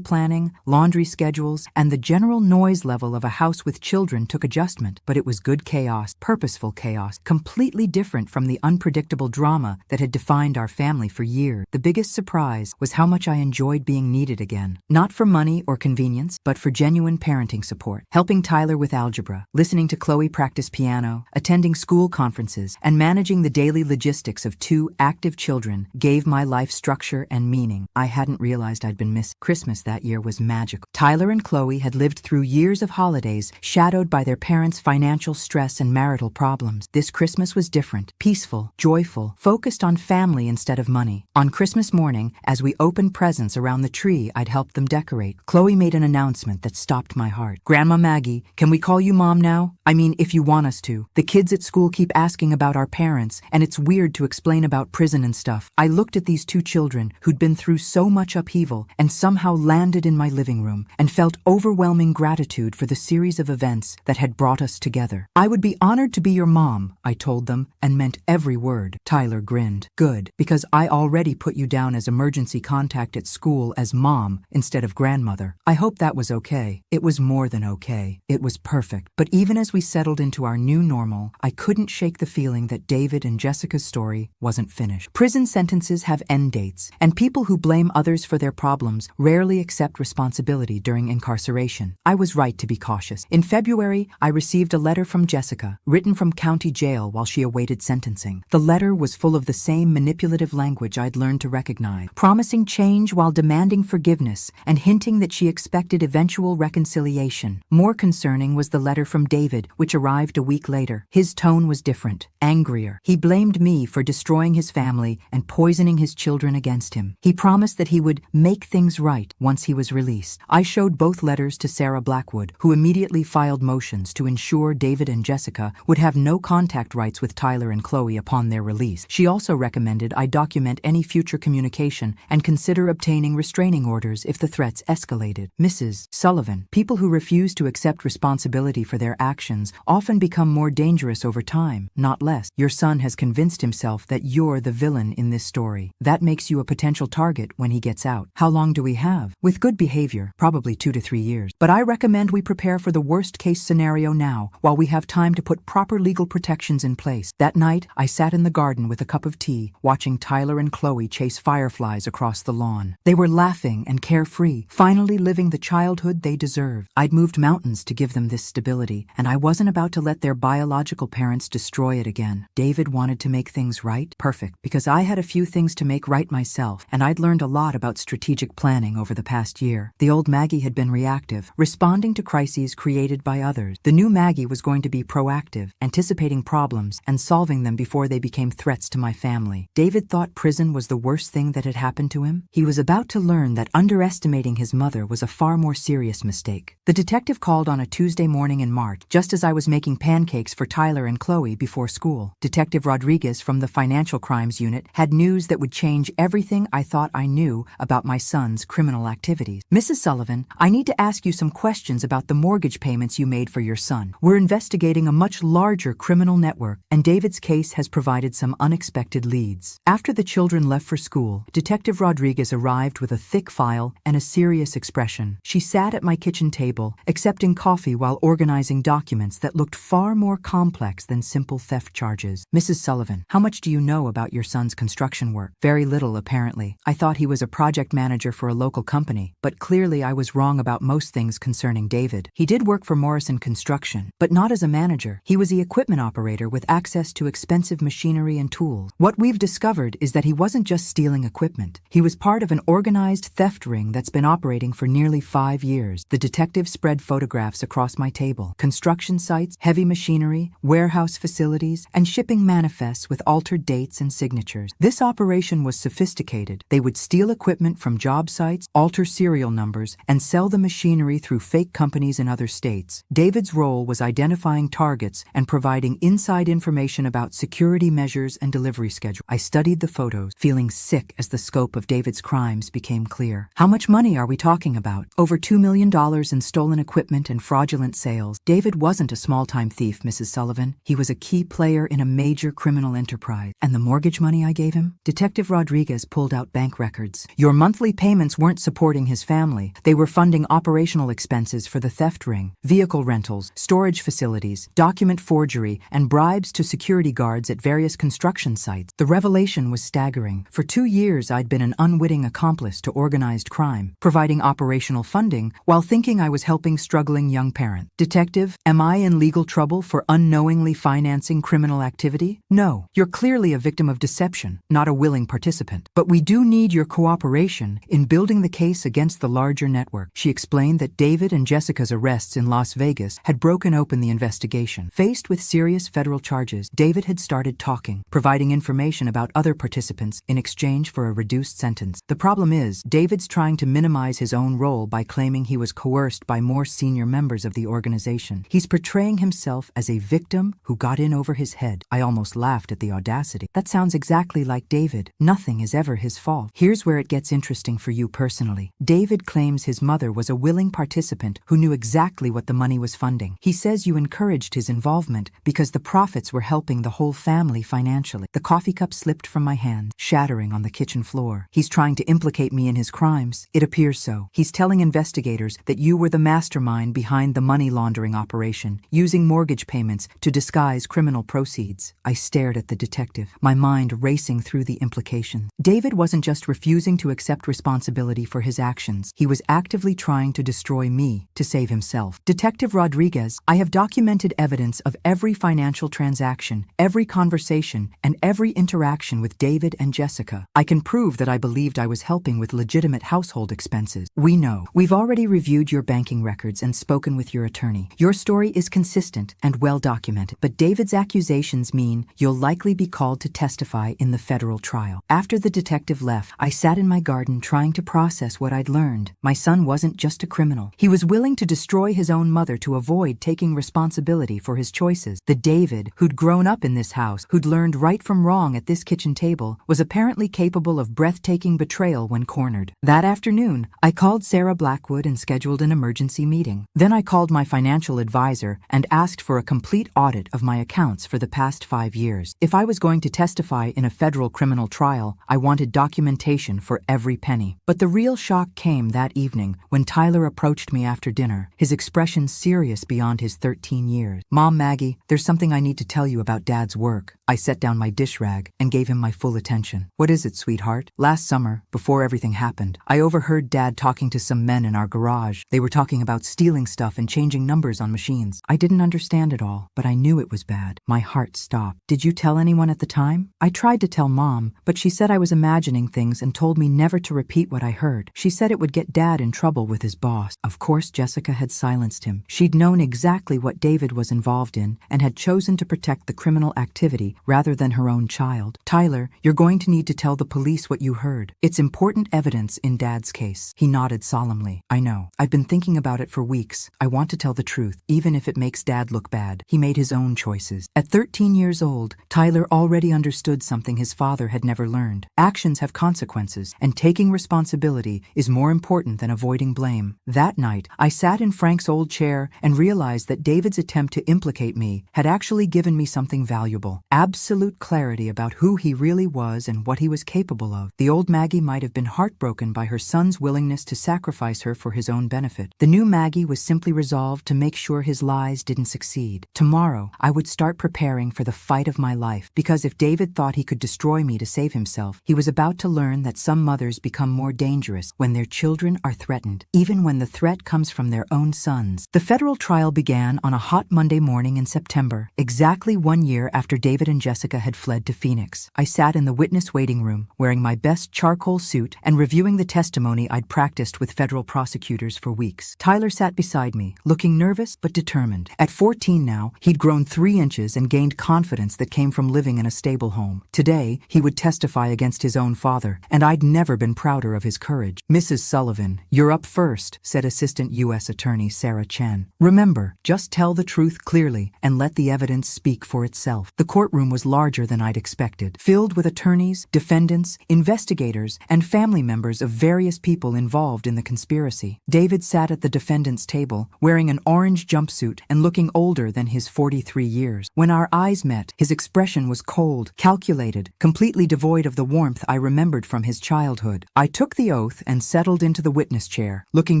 planning, laundry schedules, and the general noise level of a house with children took adjustment. But it was good chaos, purposeful chaos, completely different from the unpredictable drama that had defined our family for years. The biggest surprise was how much I enjoyed being needed again. Not for money or convenience, but for genuine parenting support. Helping Tyler with algebra, listening to Chloe practice piano, attending school conferences, and managing the daily logistics of two active children gave my life structure and meaning I hadn't realized I'd been missing. Christmas that year was magical. Tyler and Chloe had lived through years of holidays shadowed by their parents' financial stress and marital problems. This Christmas was different, peaceful, joyful, focused on family instead of money. On Christmas morning, as we opened presents around the tree I'd helped them decorate, Chloe made an announcement that stopped my heart. "Grandma Maggie, can we call you Mom now? I mean, if you want us to. The kids at school keep asking about our parents, and it's weird to explain about prison and stuff." I looked at these two children who'd been through so much upheaval and somehow landed in my living room and felt overwhelming gratitude for the series of events that had brought us together. "I would be honored to be your mom," I told them, and meant every word. Tyler grinned. "Good, because I already put you down as emergency contact at school as Mom instead of grandmother. I hope that was okay." It was more than okay. It was perfect. But even as we settled into our new normal, I couldn't shake the feeling that David and Jessica's story wasn't finished. Prison sentences have end dates, and people who blame others for their problems rarely accept responsibility during incarceration. I was right to be cautious. In February, I received a letter from Jessica, written from county jail while she awaited sentencing. The letter was full of the same manipulative language I'd learned to recognize, promising change while demanding forgiveness and hinting that she expected eventual reconciliation. More concerning was the letter from David, which arrived a week later. His tone was different, angrier. He blamed me for destroying his family and poisoning his children against him. He promised that he would make things right once he was released. I showed both letters to Sarah Blackwood, who immediately filed motions to ensure David and Jessica would have no contact rights with Tyler and Chloe upon their release. She also recommended I document any future communication and consider obtaining restraining orders if the threats escalated. Mrs. Sullivan, people who refuse to accept responsibility for their actions often become more dangerous over time, not less. Your son has convinced himself that you're the villain in this story. That makes you a potential target when he gets out. How long do we have? With good behavior, probably 2 to 3 years. But I recommend we prepare for the worst-case scenario now, while we have time to put proper legal protections in place. That night, I sat in the garden with a cup of tea, watching Tyler and Chloe chase fireflies across the lawn. They were laughing and carefree, finally living the childhood they deserved. I'd moved mountains to give them this stability, and I wasn't about to let their biological parents destroy it again. David wanted to make things right. Perfect, because I had a few things to make right myself, and I'd learned a lot about strategic planning over the past year. The old Maggie had been reactive, responding to crises created by others. The new Maggie was going to be proactive, anticipating problems and solving them before they became threats to my family. David thought prison was the worst thing that had happened to him. He was about to learn that underestimating his mother was a far more serious mistake. The detective called on a Tuesday morning in March, just as I was making pancakes for Tyler and Chloe before school. Detective Rodriguez from the Financial Crimes Unit had news that would change everything I thought I knew about my son's criminal activities. "Mrs. Sullivan, I need to ask you some questions about the mortgage payments you made for your son. We're investigating a much larger criminal network, and David's case has provided some unexpected leads." After the children left for school, Detective Rodriguez arrived with a thick file and a serious expression. She sat at my kitchen table, accepting coffee while organizing documents that looked far more complex than simple theft charges. "Mrs. Sullivan, how much do you know about your son's construction work?" "Very little, apparently. I thought he was a project manager for a local company, but clearly I was wrong about most things concerning David. He did work for Morrison Construction, but not as a manager. He was the equipment operator with access to expensive machinery and tools. What we've discovered is that he wasn't just stealing equipment. He was part of an organized theft ring that's been operating for nearly 5 years. The detective spread photographs across my table. Construction sites, heavy machinery, warehouse facilities, and shipping manifests with altered dates and signatures. This operation was sophisticated. They would steal equipment from job sites, alter serial numbers, and sell the machinery through fake companies in other states. David's role was identifying targets and providing inside information about security measures and delivery schedules. I studied the photos, feeling sick as the scope of David's crimes became clear. "How much money are we talking about?" "Over $2 million in stolen equipment and fraudulent sales. David wasn't a small-time thief, Mrs. Sullivan. He was a key player in a major criminal enterprise. And the mortgage money I gave him?" Detective Detective Rodriguez pulled out bank records. Your monthly payments weren't supporting his family. They were funding operational expenses for the theft ring, vehicle rentals, storage facilities, document forgery, and bribes to security guards at various construction sites. The revelation was staggering. For 2 years, I'd been an unwitting accomplice to organized crime, providing operational funding while thinking I was helping struggling young parents. Detective, am I in legal trouble for unknowingly financing criminal activity? No, you're clearly a victim of deception, not a willing participant. But we do need your cooperation in building the case against the larger network. She explained that David and Jessica's arrests in Las Vegas had broken open the investigation. Faced with serious federal charges, David had started talking, providing information about other participants in exchange for a reduced sentence. The problem is, David's trying to minimize his own role by claiming he was coerced by more senior members of the organization. He's portraying himself as a victim who got in over his head. I almost laughed at the audacity. That sounds exactly like David. Nothing is ever his fault. Here's where it gets interesting for you personally. David claims his mother was a willing participant who knew exactly what the money was funding. He says you encouraged his involvement because the profits were helping the whole family financially. The coffee cup slipped from my hand, shattering on the kitchen floor. He's trying to implicate me in his crimes. It appears so. He's telling investigators that you were the mastermind behind the money laundering operation, using mortgage payments to disguise criminal proceeds. I stared at the detective, my mind racing through the implications. David wasn't just refusing to accept responsibility for his actions. He was actively trying to destroy me to save himself. Detective Rodriguez, I have documented evidence of every financial transaction, every conversation, and every interaction with David and Jessica. I can prove that I believed I was helping with legitimate household expenses. We know. We've already reviewed your banking records and spoken with your attorney. Your story is consistent and well documented, but David's accusations mean you'll likely be called to testify in the federal trial. After the detective left, I sat in my garden trying to process what I'd learned. My son wasn't just a criminal. He was willing to destroy his own mother to avoid taking responsibility for his choices. The David who'd grown up in this house, who'd learned right from wrong at this kitchen table, was apparently capable of breathtaking betrayal when cornered. That afternoon, I called Sarah Blackwood and scheduled an emergency meeting. Then I called my financial advisor and asked for a complete audit of my accounts for the past 5 years. If I was going to testify in a federal criminal trial, I wanted documentation for every penny. But the real shock came that evening when Tyler approached me after dinner, his expression serious beyond his 13 years. Mom, Maggie, there's something I need to tell you about Dad's work. I set down my dish rag and gave him my full attention. What is it, sweetheart? Last summer, before everything happened, I overheard Dad talking to some men in our garage. They were talking about stealing stuff and changing numbers on machines. I didn't understand it all, but I knew it was bad. My heart stopped. Did you tell anyone at the time? I tried to tell Mom, but she said I was imagining things and told me never to repeat what I heard. She said it would get Dad in trouble with his boss. Of course, Jessica had silenced him. She'd known exactly what David was involved in and had chosen to protect the criminal activity rather than her own child. Tyler, you're going to need to tell the police what you heard. It's important evidence in Dad's case. He nodded solemnly. I know. I've been thinking about it for weeks. I want to tell the truth, even if it makes Dad look bad. He made his own choices. At 13 years old, Tyler already understood something his father had never learned. Actions have consequences, and taking responsibility is more important than avoiding blame. That night, I sat in Frank's old chair and realized that David's attempt to implicate me had actually given me something valuable. Absolute clarity about who he really was and what he was capable of. The old Maggie might have been heartbroken by her son's willingness to sacrifice her for his own benefit. The new Maggie was simply resolved to make sure his lies didn't succeed. Tomorrow, I would start preparing for the fight of my life, because if David thought he could destroy me to save himself, he was about to learn that some mothers become more dangerous when their children are threatened, even when the threat comes from their own sons. The federal trial began on a hot Monday morning in September, exactly 1 year after David and Jessica had fled to Phoenix. I sat in the witness waiting room, wearing my best charcoal suit and reviewing the testimony I'd practiced with federal prosecutors for weeks. Tyler sat beside me, looking nervous but determined. At 14 now, he'd grown 3 inches and gained confidence that came from living in a stable home. Today, he would testify against his own father, and I'd never been prouder of his courage. Mrs. Sullivan, you're up first, said Assistant U.S. Attorney Sarah Chen. Remember, just tell the truth clearly and let the evidence speak for itself. The courtroom was larger than I'd expected, filled with attorneys, defendants, investigators, and family members of various people involved in the conspiracy. David sat at the defendant's table, wearing an orange jumpsuit and looking older than his 43 years. When our eyes met, his expression was cold, calculated, completely devoid devoid of the warmth I remembered from his childhood. I took the oath and settled into the witness chair, looking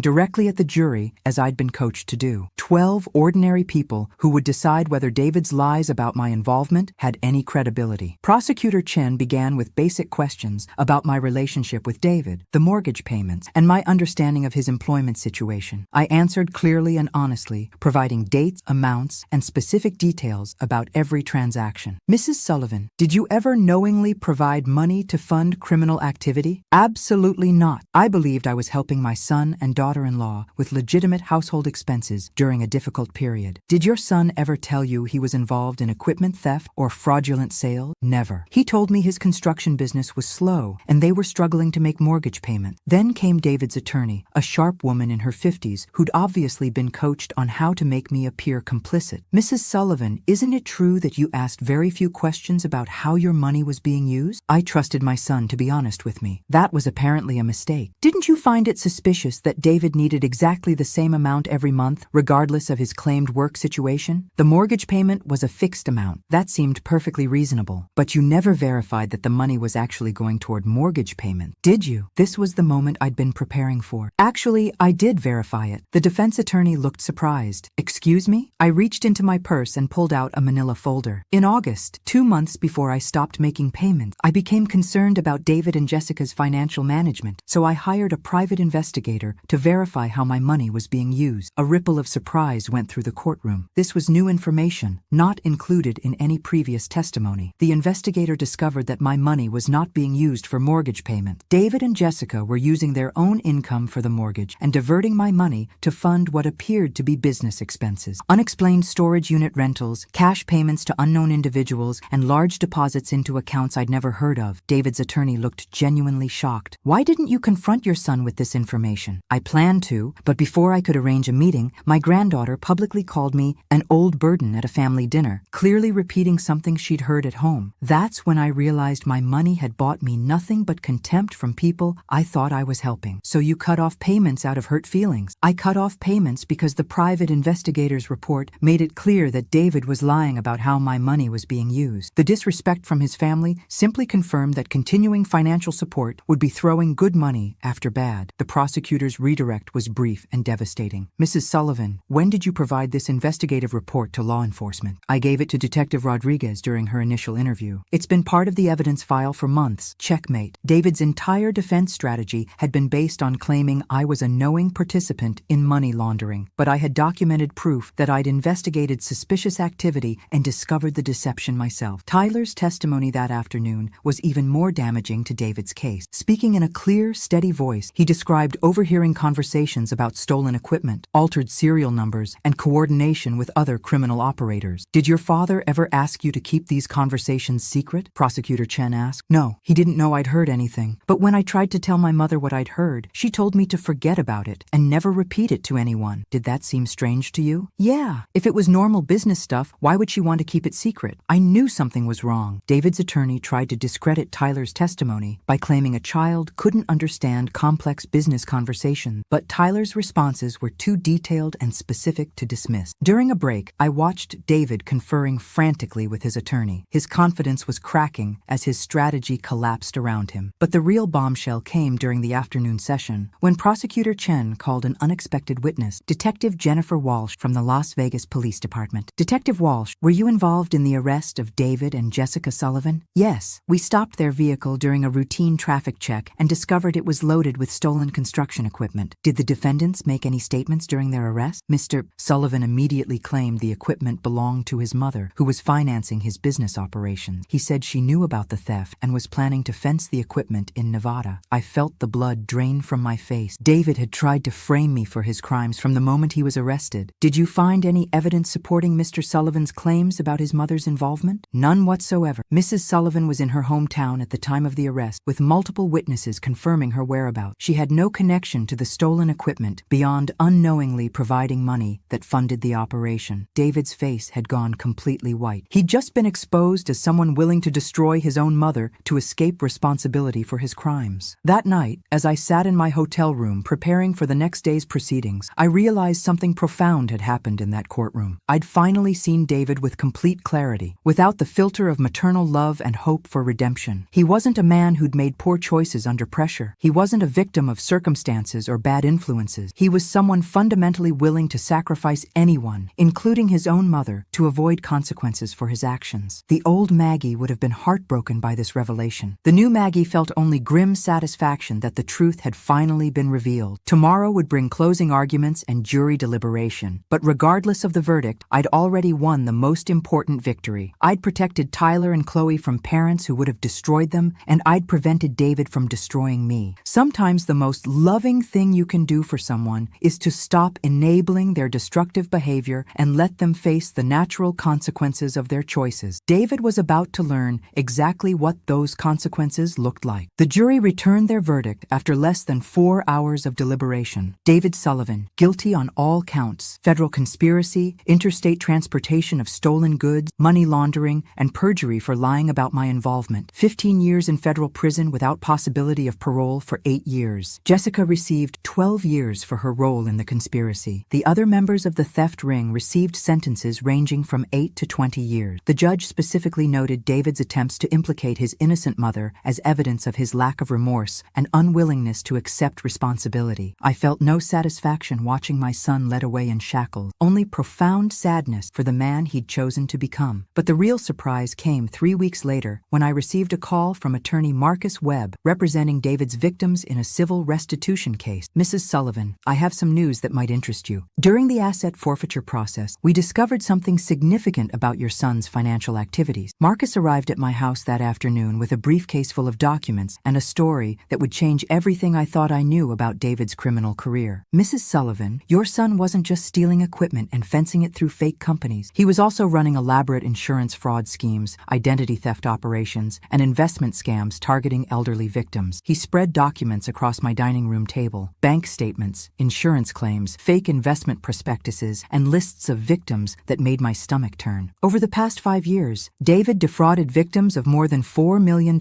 directly at the jury as I'd been coached to do. 12 ordinary people who would decide whether David's lies about my involvement had any credibility. Prosecutor Chen began with basic questions about my relationship with David, the mortgage payments, and my understanding of his employment situation. I answered clearly and honestly, providing dates, amounts, and specific details about every transaction. Mrs. Sullivan, did you ever knowingly provide money to fund criminal activity? Absolutely not. I believed I was helping my son and daughter-in-law with legitimate household expenses during a difficult period. Did your son ever tell you he was involved in equipment theft or fraudulent sale? Never. He told me his construction business was slow and they were struggling to make mortgage payment. Then came David's attorney, a sharp woman in her 50s who'd obviously been coached on how to make me appear complicit. Mrs. Sullivan, isn't it true that you asked very few questions about how your money was being used? I trusted my son to be honest with me. That was apparently a mistake. Didn't you find it suspicious that David needed exactly the same amount every month, regardless of his claimed work situation? The mortgage payment was a fixed amount. That seemed perfectly reasonable. But you never verified that the money was actually going toward mortgage payment, did you? This was the moment I'd been preparing for. Actually, I did verify it. The defense attorney looked surprised. Excuse me? I reached into my purse and pulled out a manila folder. In August, 2 months before I stopped making payments, I became concerned about David and Jessica's financial management, so I hired a private investigator to verify how my money was being used. A ripple of surprise went through the courtroom. This was new information, not included in any previous testimony. The investigator discovered that my money was not being used for mortgage payment. David and Jessica were using their own income for the mortgage and diverting my money to fund what appeared to be business expenses. Unexplained storage unit rentals, cash payments to unknown individuals, and large deposits into accounts I'd never heard of. David's attorney looked genuinely shocked. Why didn't you confront your son with this information? I planned to, but before I could arrange a meeting, my granddaughter publicly called me an old burden at a family dinner, clearly repeating something she'd heard at home. That's when I realized my money had bought me nothing but contempt from people I thought I was helping. So you cut off payments out of hurt feelings. I cut off payments because the private investigator's report made it clear that David was lying about how my money was being used. The disrespect from his family simply confirmed that continuing financial support would be throwing good money after bad. The prosecutor's redirect was brief and devastating. Mrs. Sullivan, when did you provide this investigative report to law enforcement? I gave it to Detective Rodriguez during her initial interview. It's been part of the evidence file for months. Checkmate. David's entire defense strategy had been based on claiming I was a knowing participant in money laundering, but I had documented proof that I'd investigated suspicious activity and discovered the deception myself. Tyler's testimony that afternoon was even more damaging to David's case. Speaking in a clear, steady voice, he described overhearing conversations about stolen equipment, altered serial numbers, and coordination with other criminal operators. Did your father ever ask you to keep these conversations secret? Prosecutor Chen asked. No, he didn't know I'd heard anything. But when I tried to tell my mother what I'd heard, she told me to forget about it and never repeat it to anyone. Did that seem strange to you? Yeah. If it was normal business stuff, why would she want to keep it secret? I knew something was wrong. David's attorney tried to discredit Tyler's testimony by claiming a child couldn't understand complex business conversations, but Tyler's responses were too detailed and specific to dismiss. During a break, I watched David conferring frantically with his attorney. His confidence was cracking as his strategy collapsed around him. But the real bombshell came during the afternoon session, when Prosecutor Chen called an unexpected witness, Detective Jennifer Walsh from the Las Vegas Police Department. Detective Walsh, were you involved in the arrest of David and Jessica Sullivan? Yes. We stopped their vehicle during a routine traffic check and discovered it was loaded with stolen construction equipment. Did the defendants make any statements during their arrest? Mr. Sullivan immediately claimed the equipment belonged to his mother, who was financing his business operations. He said she knew about the theft and was planning to fence the equipment in Nevada. I felt the blood drain from my face. David had tried to frame me for his crimes from the moment he was arrested. Did you find any evidence supporting Mr. Sullivan's claims about his mother's involvement? None whatsoever. Mrs. Sullivan was in her hometown at the time of the arrest, with multiple witnesses confirming her whereabouts. She had no connection to the stolen equipment beyond unknowingly providing money that funded the operation. David's face had gone completely white. He'd just been exposed as someone willing to destroy his own mother to escape responsibility for his crimes. That night, as I sat in my hotel room preparing for the next day's proceedings, I realized something profound had happened in that courtroom. I'd finally seen David with complete clarity, without the filter of maternal love and hope for redemption. He wasn't a man who'd made poor choices under pressure. He wasn't a victim of circumstances or bad influences. He was someone fundamentally willing to sacrifice anyone, including his own mother, to avoid consequences for his actions. The old Maggie would have been heartbroken by this revelation. The new Maggie felt only grim satisfaction that the truth had finally been revealed. Tomorrow would bring closing arguments and jury deliberation. But regardless of the verdict, I'd already won the most important victory. I'd protected Tyler and Chloe from parents who would have destroyed them, and I'd prevented David from destroying me. Sometimes the most loving thing you can do for someone is to stop enabling their destructive behavior and let them face the natural consequences of their choices. David was about to learn exactly what those consequences looked like. The jury returned their verdict after less than 4 hours of deliberation. David Sullivan, guilty on all counts: federal conspiracy, interstate transportation of stolen goods, money laundering, and perjury for lying about my involvement. 15 years in federal prison without possibility of parole for 8 years. Jessica received 12 years for her role in the conspiracy. The other members of the theft ring received sentences ranging from 8 to 20 years. The judge specifically noted David's attempts to implicate his innocent mother as evidence of his lack of remorse and unwillingness to accept responsibility. I felt no satisfaction watching my son led away in shackles, only profound sadness for the man he'd chosen to become. But the real surprise came 3 weeks later when I received a call from attorney Marcus Webb, representing David's victims in a civil restitution case. Mrs. Sullivan, I have some news that might interest you. During the asset forfeiture process, we discovered something significant about your son's financial activities. Marcus arrived at my house that afternoon with a briefcase full of documents and a story that would change everything I thought I knew about David's criminal career. Mrs. Sullivan, your son wasn't just stealing equipment and fencing it through fake companies. He was also running elaborate insurance fraud schemes, identity theft operations, and investment scams targeting elderly victims. He spread documents across my dining room table: bank statements, insurance claims, fake investment prospectuses, and lists of victims that made my stomach turn. Over the past 5 years, David defrauded victims of more than $4 million.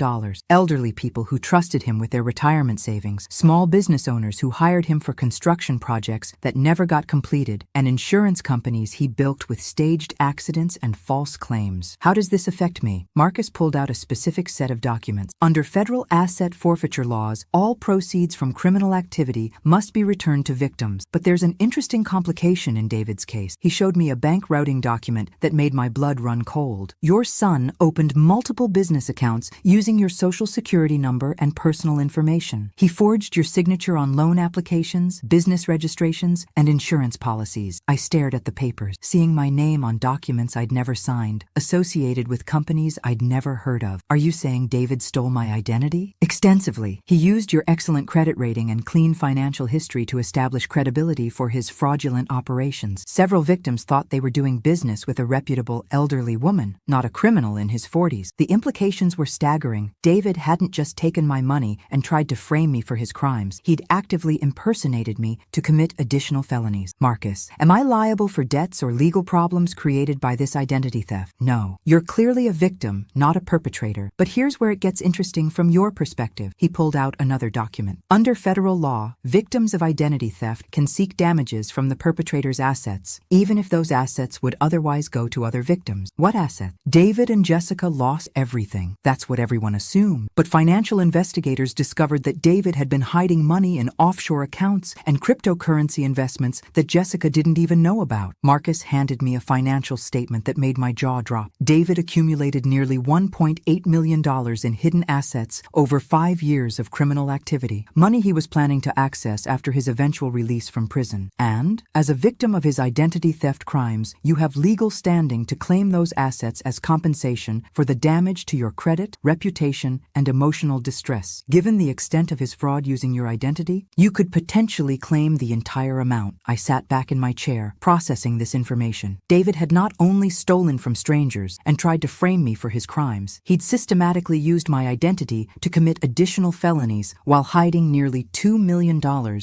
Elderly people who trusted him with their retirement savings, small business owners who hired him for construction projects that never got completed, and insurance companies he bilked with staged accidents and false claims. How does this affect me? Marcus pulled out a specific set of documents. Under federal asset forfeiture laws, all proceeds from criminal activity must be returned to victims. But there's an interesting complication in David's case. He showed me a bank routing document that made my blood run cold. Your son opened multiple business accounts using your social security number and personal information. He forged your signature on loan applications, business registrations, and insurance policies. I stared at the papers, seeing my name on documents I'd never signed, associated with companies I'd never heard of. Are you saying David stole my identity? Extensively. He used your excellent credit rating and clean financial history to establish credibility for his fraudulent operations. Several victims thought they were doing business with a reputable elderly woman, not a criminal in his 40s. The implications were staggering. David hadn't just taken my money and tried to frame me for his crimes. He'd actively impersonated me to commit additional felonies. Marcus, am I liable for debts or legal problems created by this identity theft? No. You're clearly a victim, not a perpetrator. But here's where it gets interesting from your perspective. He pulled out another document. Under federal law, victims of identity theft can seek damages from the perpetrator's assets, even if those assets would otherwise go to other victims. What assets? David and Jessica lost everything. That's what everyone assumed. But financial investigators discovered that David had been hiding money in offshore accounts and cryptocurrency investments that Jessica didn't even know about. Marcus handed me a financial statement that made my jaw drop. David accumulated nearly $1.8 million in hidden assets over 5 years of criminal activity, money he was planning to access after his eventual release from prison. And, as a victim of his identity theft crimes, you have legal standing to claim those assets as compensation for the damage to your credit, reputation, and emotional distress. Given the extent of his fraud using your identity, you could potentially claim the entire amount. I sat back in my chair, processing this information. David had not only stolen from strangers and tried to frame me for his crimes, he'd systematically used my identity to commit additional felonies while hiding nearly $2 million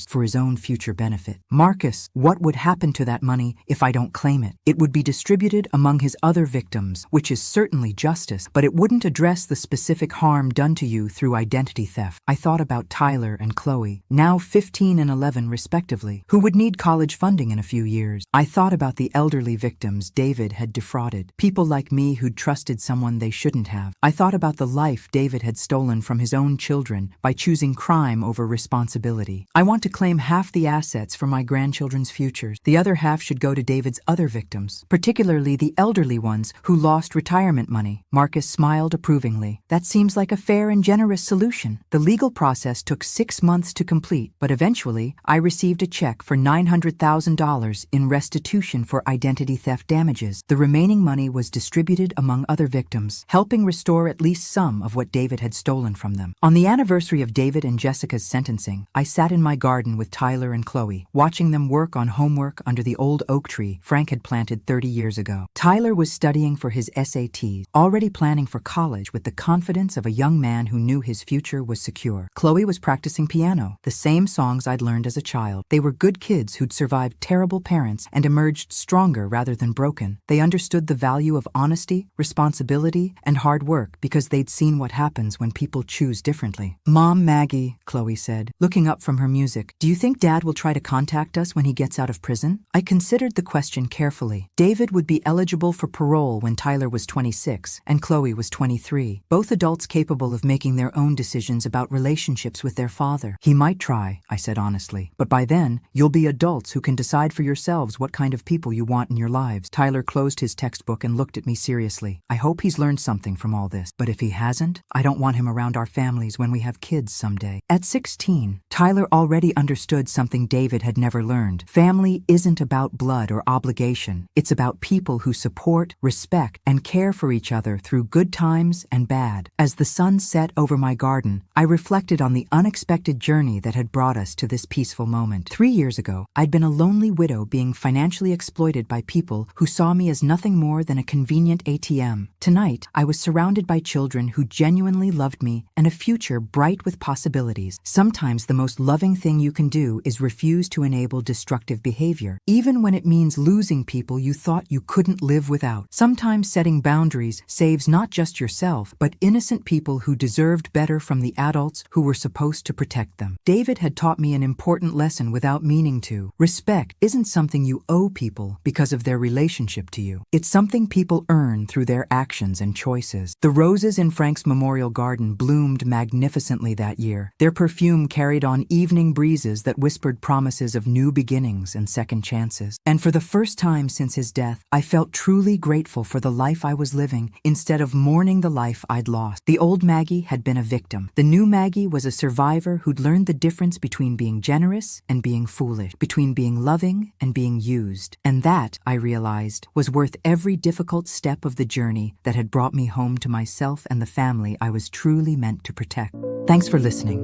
for his own future benefit. Marcus, what would happen to that money if I don't claim it? It would be distributed among his other victims, which is certainly justice, but it wouldn't address the specific harm done to you through identity theft. I thought about Tyler and Chloe, now 15 and 11 respectively, who would need college funding in a few years. I thought about the elderly victims David had defrauded, people like me who'd trusted someone they shouldn't have. I thought thought about the life David had stolen from his own children by choosing crime over responsibility. I want to claim half the assets for my grandchildren's futures. The other half should go to David's other victims, particularly the elderly ones who lost retirement money. Marcus smiled approvingly. That seems like a fair and generous solution. The legal process took 6 months to complete, but eventually I received a check for $900,000 in restitution for identity theft damages. The remaining money was distributed among other victims, helping restore at least some of what David had stolen from them. On the anniversary of David and Jessica's sentencing, I sat in my garden with Tyler and Chloe, watching them work on homework under the old oak tree Frank had planted 30 years ago. Tyler was studying for his SATs, already planning for college with the confidence of a young man who knew his future was secure. Chloe was practicing piano, the same songs I'd learned as a child. They were good kids who'd survived terrible parents and emerged stronger rather than broken. They understood the value of honesty, responsibility, and hard work because they'd seen what happens when people choose differently. "Mom, Maggie," Chloe said, looking up from her music, "do you think Dad will try to contact us when he gets out of prison?" I considered the question carefully. David would be eligible for parole when Tyler was 26 and Chloe was 23, both adults capable of making their own decisions about relationships with their father. "He might try," I said honestly, "but by then, you'll be adults who can decide for yourselves what kind of people you want in your lives." Tyler closed his textbook and looked at me seriously. "I hope he's learned something from all this, but if he hasn't, I don't want him around our families when we have kids someday." At 16, Tyler already understood something David had never learned. Family isn't about blood or obligation. It's about people who support, respect, and care for each other through good times and bad. As the sun set over my garden, I reflected on the unexpected journey that had brought us to this peaceful moment. 3 years ago, I'd been a lonely widow being financially exploited by people who saw me as nothing more than a convenient ATM. Tonight, I was surrounded by children who genuinely loved me and a future bright with possibilities. Sometimes the most loving thing you can do is refuse to enable destructive behavior, even when it means losing people you thought you couldn't live without. Sometimes setting boundaries saves not just yourself, but innocent people who deserved better from the adults who were supposed to protect them. David had taught me an important lesson without meaning to. Respect isn't something you owe people because of their relationship to you. It's something people earn through their actions and choices. The roses in Frank's memorial garden bloomed magnificently that year. Their perfume carried on evening breezes that whispered promises of new beginnings and second chances. And for the first time since his death, I felt truly grateful for the life I was living instead of mourning the life I'd lost. The old Maggie had been a victim. The new Maggie was a survivor who'd learned the difference between being generous and being foolish, between being loving and being used. And that, I realized, was worth every difficult step of the journey that had brought me home to myself and the family I was truly meant to protect. Thanks for listening.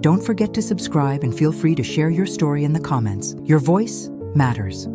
Don't forget to subscribe and feel free to share your story in the comments. Your voice matters.